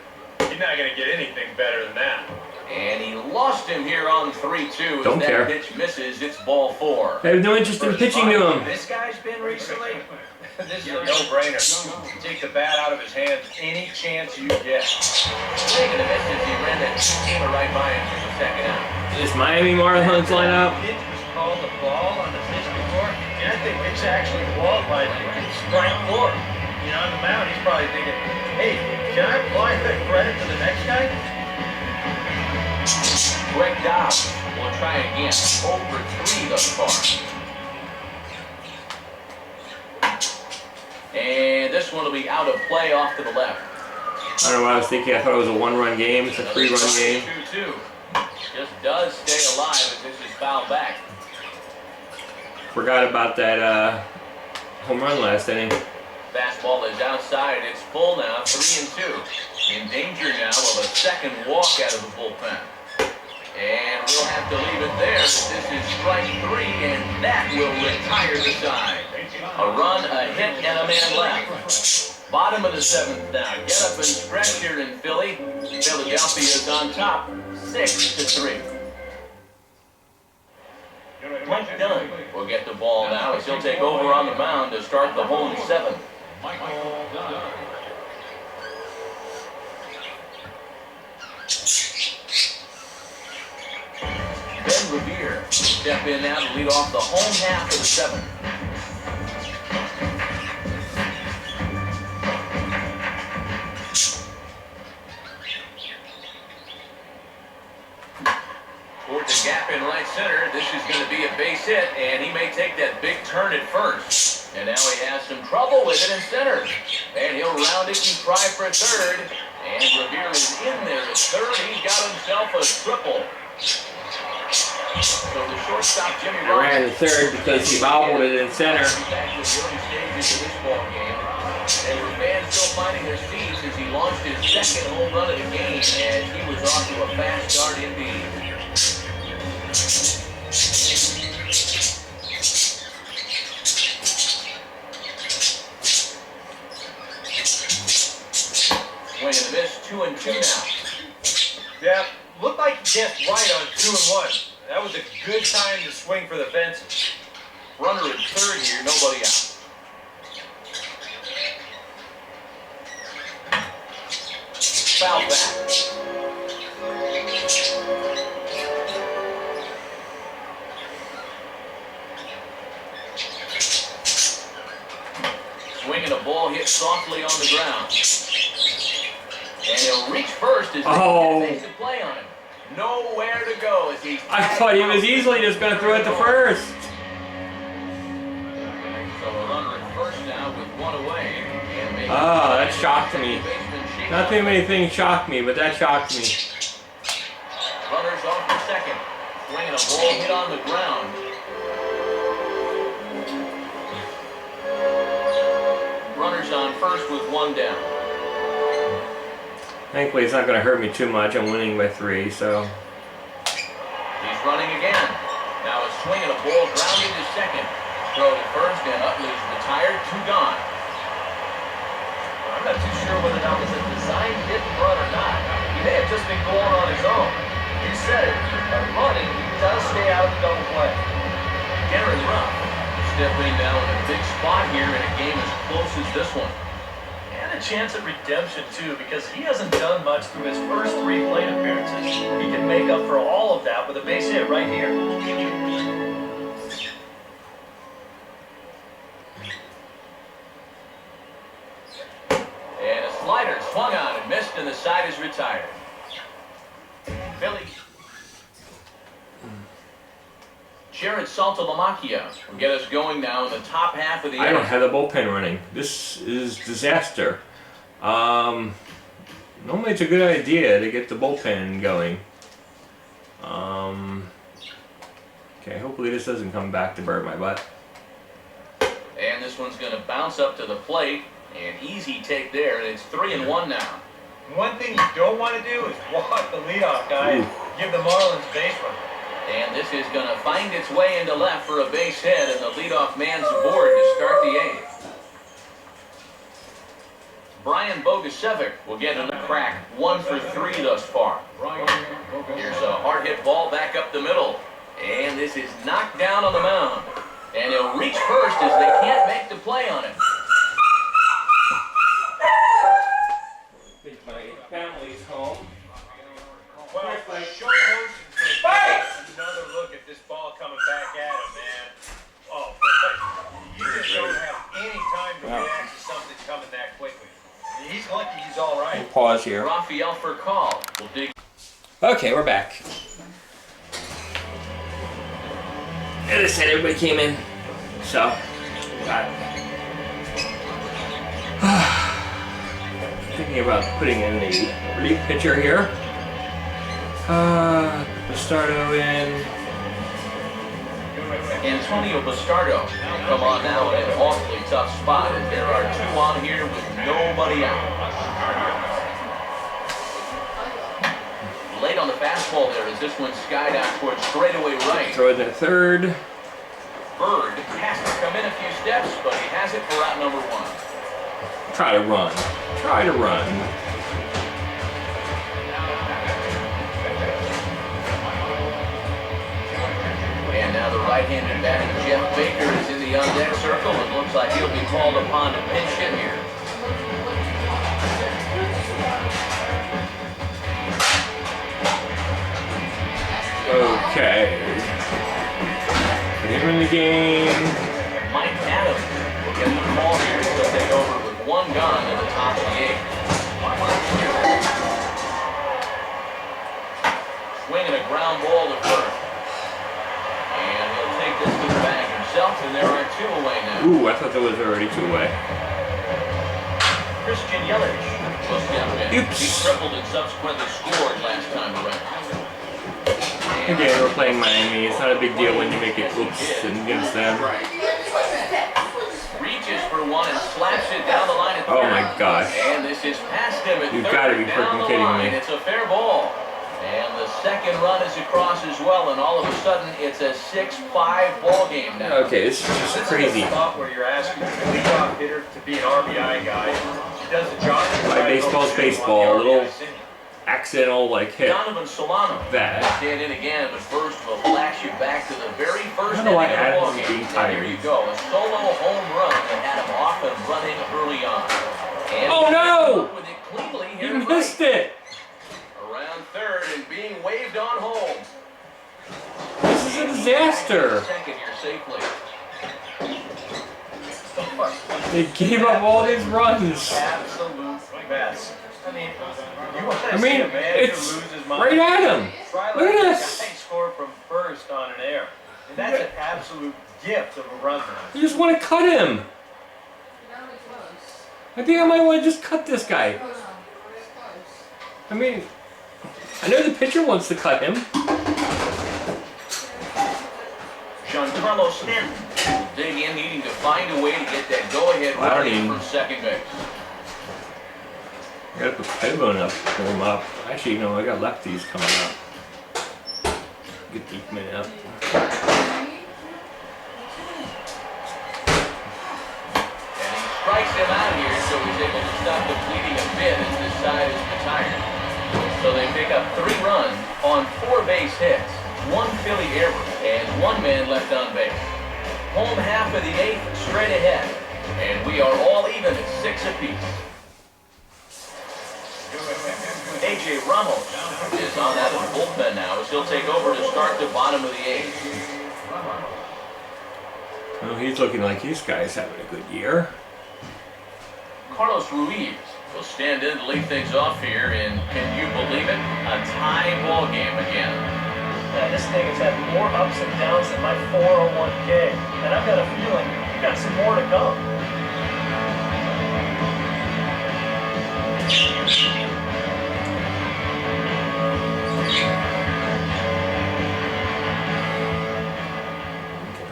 He's not going to get anything better than that. And he lost him here on 3-2. Don't As care. that pitch misses, it's ball 4. I have no interest in pitching to him. This guy's been recently. This is a no-brainer. Take the bat out of his hands any chance you get. Swing and a miss as he ran that two-seamer right by him for the second out. This Miami Marlins lineup. Pitch was called the ball on the pitch before, and I think it's actually qualified for strike 4. You know, on the mound, he's probably thinking, hey, can I apply that credit to the next guy? Greg Dobbs will try again. 0 for 3 thus far. And this one will be out of play off to the left. I don't know what I was thinking. I thought it was a 1-run game. It's a 3-run game. 2-2. Just does stay alive as this is fouled back. Forgot about that home run last inning. Fastball is outside. It's full now. 3-2. In danger now of a second walk out of the bullpen. And we'll have to leave it there. This is strike 3, and that will retire the side. A run, a hit, and a man left. Bottom of the 7th now. Get up and stretch here in Philly. Philadelphia is on top, 6-3. Mike Dunn will get the ball now as he'll take over on the mound to start the home 7th. Ben Revere will step in now to lead off the home half of the 7th. Toward the gap in right center, this is going to be a base hit, and he may take that big turn at first. And now he has some trouble with it in center. And he'll round it and try for third. And Revere is in there at third. He's got himself a triple. So the shortstop, Jimmy I ran to third because he bobbled it in center. back to the early stages of this ball game. And the fans still finding their seats as he launched his second home run of the game, and he was off to a fast start indeed. Swing and a miss, 2-2 now. Yeah, looked like he guessed right on 2-1. That was a good time to swing for the fences. Runner at third here, nobody out. Foul back. Swinging a ball hit softly on the ground. And he'll reach first as they make the play on him. Nowhere to go as he... I thought he was easily just going to throw it to first. So a runner at first now with one away. Oh, that shocked me. Not too many things shocked me, but that shocked me. Runners off for second. Swinging a ball hit on the ground. Runners on first with one down. Thankfully, it's not going to hurt me too much. I'm winning by 3, so. He's running again. Now a swing and a ball grounded to second. Throw to first and Utley's retired, 2 gone. I'm not too sure whether that was a designed hit and run or not. He may have just been going on his own. You said it, by running, he does stay out of the double play. Darren Ruff stepping down in a big spot here in a game as close as this one. And a chance at redemption, too, because he hasn't done much through his first 3 plate appearances. He can make up for all of that with a base hit right here. And a slider swung on and missed, and the side is retired. Philly. Jared Saltalamacchia will get us going now in the top half of the I don't inning. have the bullpen running. This is disaster. Normally it's a good idea to get the bullpen going. Okay, hopefully this doesn't come back to burn my butt. And this one's going to bounce up to the plate. An easy take there, and it's 3-1 now. One thing you don't want to do is walk the leadoff guy and give the Marlins base run. And this is going to find its way into left for a base hit, and the leadoff man's aboard to start the 8th. Brian Bogusevic will get in the crack, 1 for 3 thus far. Here's a hard hit ball back up the middle, and this is knocked down on the mound. And he'll reach first as they can't make the play on it. I think my family's home. Well, short motion. Another look at this ball coming back at him, man. Oh, boy. You just don't have any time to react to something coming that quickly. He's lucky he's all right. We'll pause here. Rafael Furcal will dig. Okay, we're back. As I said, everybody came in. So, got thinking about putting in the relief pitcher here. Bastardo in. Antonio Bastardo will come on now in an awfully tough spot as there are 2 on here with nobody out. Late on the fastball there as this one skied out towards straightaway right. Throw it in the third. Bird has to come in a few steps, but he has it for out number 1. Try to run. Try to run. And now the right-handed batter Jeff Baker is in the on-deck circle. It looks like he'll be called upon to pinch hit here. Okay. Put him in the game. Mike Adams will get the call here. He'll take over with 1 gone in the top of the 8th. Swinging a ground ball to first. And he'll take this to the bag himself, and there are 2 away now. Ooh, I thought there was already 2 away. Christian Yelich. Will step in. Oops. He tripled and subsequently scored last time around. Again, we're playing Miami. It's not a big deal when you make it oops and against them. Reaches for 1 and slaps it down the line at third. Oh my gosh. And this is past him at You've third. gotta be Down freaking the kidding line. me. It's a fair ball. And the second run is across as well, and all of a sudden it's a 6-5 ball game now. Okay, this is just crazy. This is a spot where you're asking the leadoff hitter to be an RBI guy. He does the job. Like baseball's baseball, a little accidental like hit. Donovan Solano Bad. stand in again, but first we'll flash you back to the very first I don't know why inning of the ball Adams is game. being And tired. here you go, a solo home run that had him off and running early on. And Oh, no! with it cleanly He here missed it! around third and being waved on home. This is a disaster! Second here safely. They gave up all these runs. Absolute mess. I mean, you want to I see mean, a manager it's lose his mind. right at him. Try Look at letting this. the guy score from first on an air. And that's an absolute gift of a run. I just want to cut him. I think I might want to just cut this guy. I mean, I know the pitcher wants to cut him. Giancarlo Stanton dig in, needing to find a way to get that go-ahead I don't run in even- from second base. I gotta put Pebone up, pull him up. Actually, no, I got lefties coming up. Get deep man up. And he strikes him out here, so he's able to stop the bleeding a bit as this side is retired. So they pick up 3 runs on 4 base hits, 1 Philly error, and 1 man left on base. Home half of the 8th, straight ahead. And we are all even at 6 apiece. A.J. Ramos is on that bullpen now as he'll take over to start the bottom of the 8th. Well, he's looking like this guy's having a good year. Carlos Ruiz will stand in to lead things off here, and can you believe it? A tie ball game again. Yeah, this thing has had more ups and downs than my 401k. And I've got a feeling we got some more to come.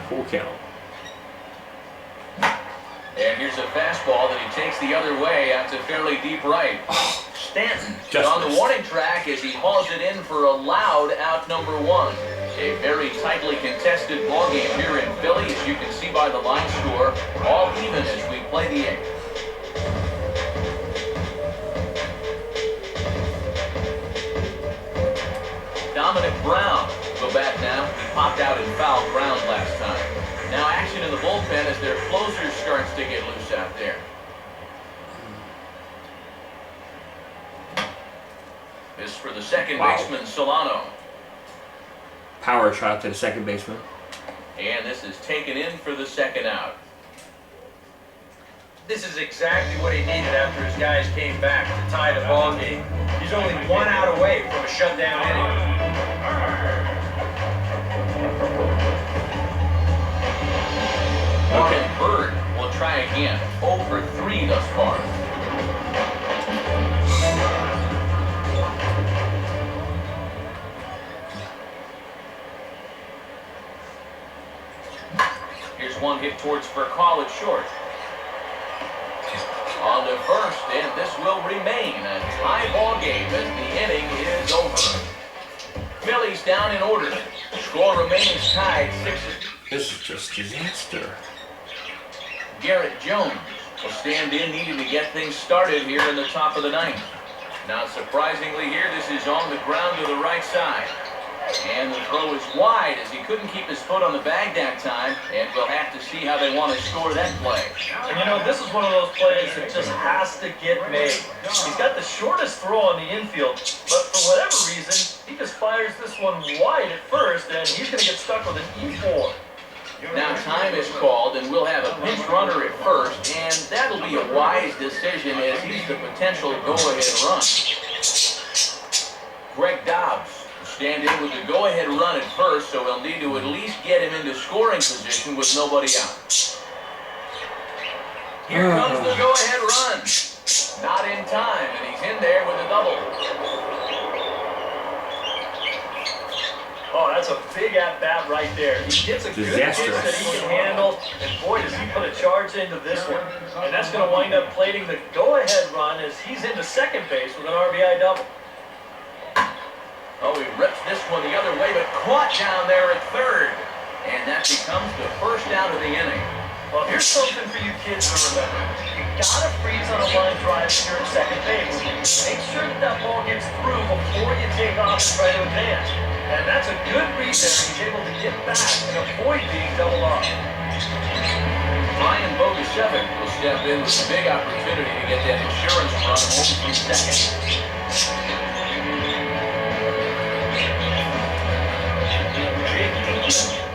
Full count. And here's a fastball that he takes the other way out to fairly deep right. Stanton is on the warning track as he hauls it in for a loud out number 1. A very tightly contested ball game here in Philly, as you can see by the line score, all even as we play the 8th. Dominic Brown will go back now. He popped out in foul ground last time. Now action in the bullpen as their closer starts to get loose out there. This for the second baseman, Solano. Power shot to the second baseman. And this is taken in for the second out. This is exactly what he needed after his guys came back to tie the ball game. He's only 1 out away from a shutdown inning. Okay, Bird will try again. 0 for 3 thus far. Here's one hit towards for a call at short. On to first, and this will remain a tie ball game as the inning is over. Phillies down in order. Score remains tied 6. This is just disaster. Garrett Jones will stand in, needing to get things started here in the top of the 9th. Not surprisingly here, this is on the ground to the right side. And the throw is wide as he couldn't keep his foot on the bag that time, and we'll have to see how they want to score that play. And you know, this is one of those plays that just has to get made. He's got the shortest throw on the infield, but for whatever reason, he just fires this one wide at first, and he's going to get stuck with an E4. Now time is called, and we'll have a pinch runner at first, and that'll be a wise decision as he's the potential go-ahead run. Greg Dobbs will stand in with the go-ahead run at first, so we'll need to at least get him into scoring position with nobody out. Here comes the go-ahead run. Not in time, and he's in there with a double. Oh, that's a big at-bat right there. He gets a good pitch that he can handle, and boy, does he put a charge into this one. And that's going to wind up plating the go-ahead run as he's into second base with an RBI double. Oh, he rips this one the other way, but caught down there at third. And that becomes the first out of the inning. Well, here's something for you kids to remember. You gotta freeze on a line drive if you're at second base. Make sure that that ball gets through before you take off and try to advance. And that's a good reason he's able to get back and avoid being doubled off. Brian Bogusevic will step in with a big opportunity to get that insurance run home from second.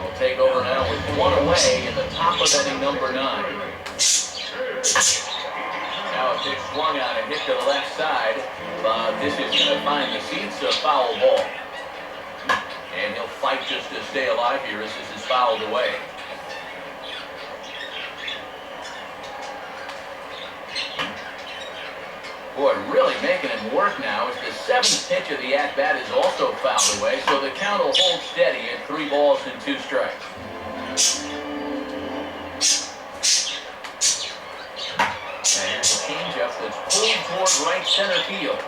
Will take over now with 1 away in the top of inning number 9. Now a pitch swung on and hit to the left side, but this is going to find the seats, a foul ball. And he'll fight just to stay alive here as this is fouled away. Boy, really making him work now as the 7th pitch of the at-bat is also fouled away, so the count will hold steady at 3 balls and 2 strikes. And here's a changeup that's pulled toward right center field.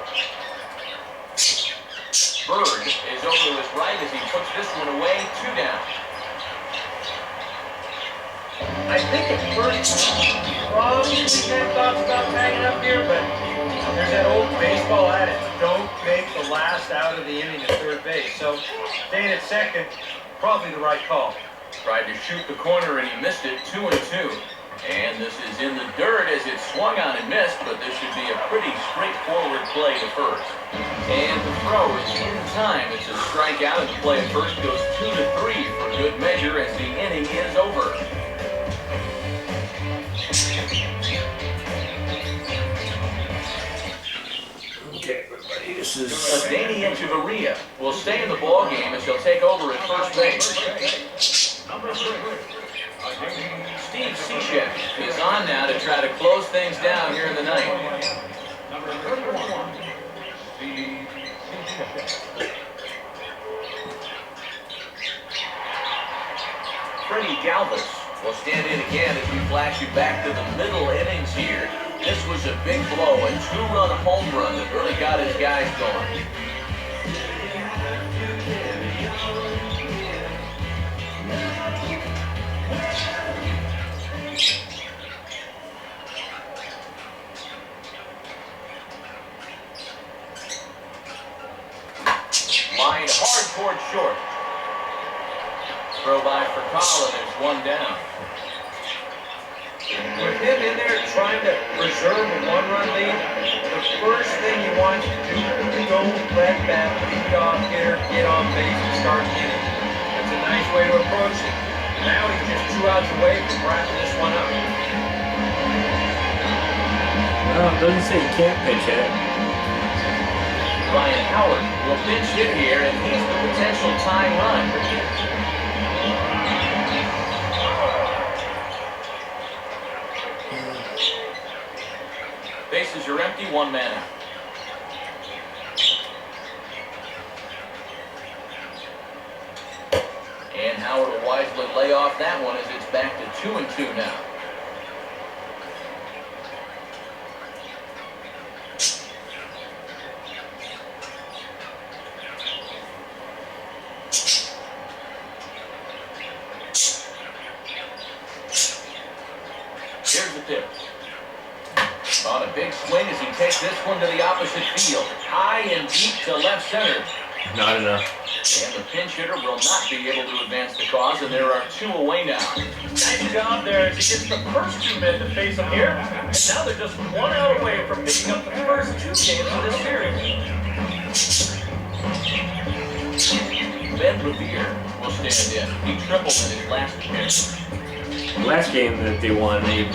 Bird is over to his right as he puts this one away, 2 down. I think at first, probably had thoughts about tagging up here, but there's that old baseball adage, don't make the last out of the inning at third base. So staying at second, probably the right call. Tried to shoot the corner and he missed it, 2-2. And this is in the dirt as it swung on and missed, but this should be a pretty straightforward play to first. And the throw is in time. It's a strikeout, and the play at first goes 2-3 for good measure as the inning is over. Okay, everybody, this is... Danny Echeverria will stay in the ballgame as he'll take over at first base. Steve Cishek is on now to try to close things down here in the 9th. Freddie Galvis We'll stand in again as we flash you back to the middle innings here. This was a big blow, a 2-run home run that really got his guys going. Line hard toward short. Throw by for Collins, there's one down. With him in there trying to preserve a one-run lead, the first thing you want to do is don't let that leadoff hitter get on base and start hitting. That's a nice way to approach it. Now he's just 2 outs away from wrapping this one up. Well, it doesn't say you can't pitch it. Ryan Howard will pinch hit here, and he's the potential tying run. Bases are empty, 1 man out. And Howard will wisely lay off that one as it's back to 2-2 now. Here's the pitch. On a big swing as he takes this one to the opposite field. High and deep to left center. Not enough. And the pinch hitter will not be able to advance the cause, and there are 2 away now. Nice job there as he gets the first 2 men to face him here. And now they're just 1 out away from picking up the first 2 games of this series. Ben Revere will stand in. He tripled in his last appearance. The last game that they won, made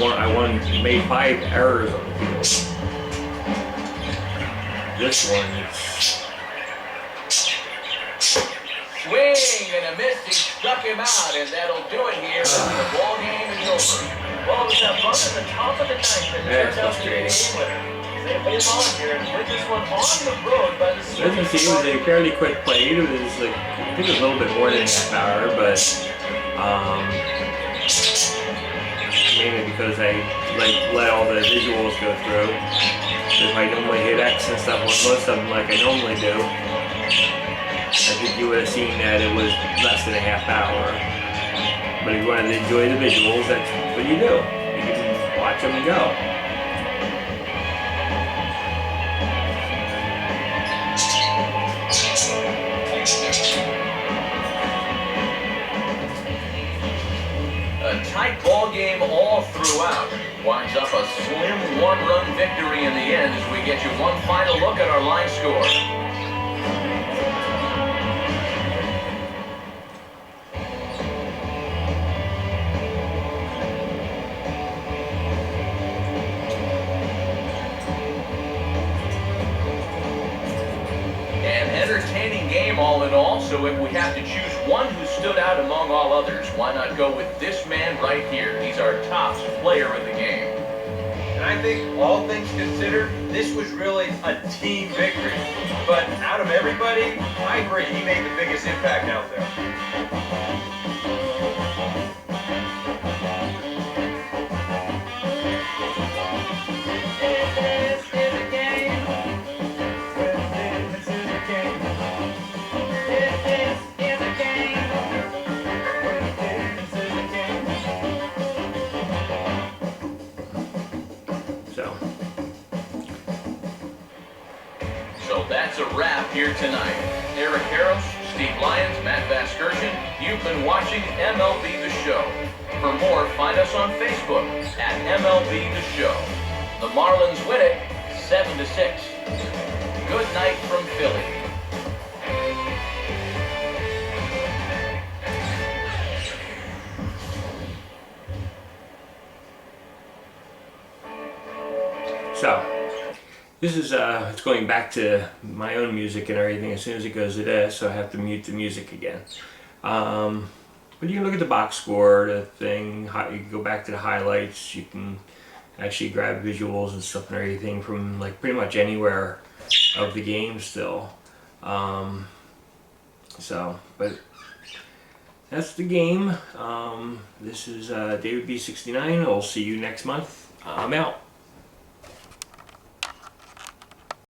5 errors on the field. This one is... Swing and a miss. He struck him out, and that'll do it here. The ball game is over. Well, it was that run at the top of the 9th that turned out to be the game winner. They hold on here and win this one on the road by the As you see, it was a fairly quick play. It was like, I think it was a little bit more than half hour, but mainly because I let all the visuals go through. If I normally hit X and stuff on most of them like I normally do, I think you would have seen that it was less than a half hour. But if you wanted to enjoy the visuals, that's what you do. You can watch them and go. A tight ball game all throughout. Winds up a slim 1-run victory in the end as we get you one final look at our line score. Entertaining game all in all, so if we have to choose one who stood out among all others, why not go with this man right here? He's our top player of the game. And I think, all things considered, this was really a team victory. But out of everybody, I agree, he made the biggest impact out there. So that's a wrap here tonight. Eric Harris, Steve Lyons, Matt Vasgersian, you've been watching MLB The Show. For more, find us on Facebook at MLB The Show. The Marlins win it 7-6. Good night from Philly. So, this is, it's going back to my own music and everything as soon as it goes to this, so I have to mute the music again. But you can look at the box score, the thing, you can go back to the highlights, you can actually grab visuals and stuff and everything from like pretty much anywhere of the game still. But that's the game. This is David B69. I'll see you next month. I'm out.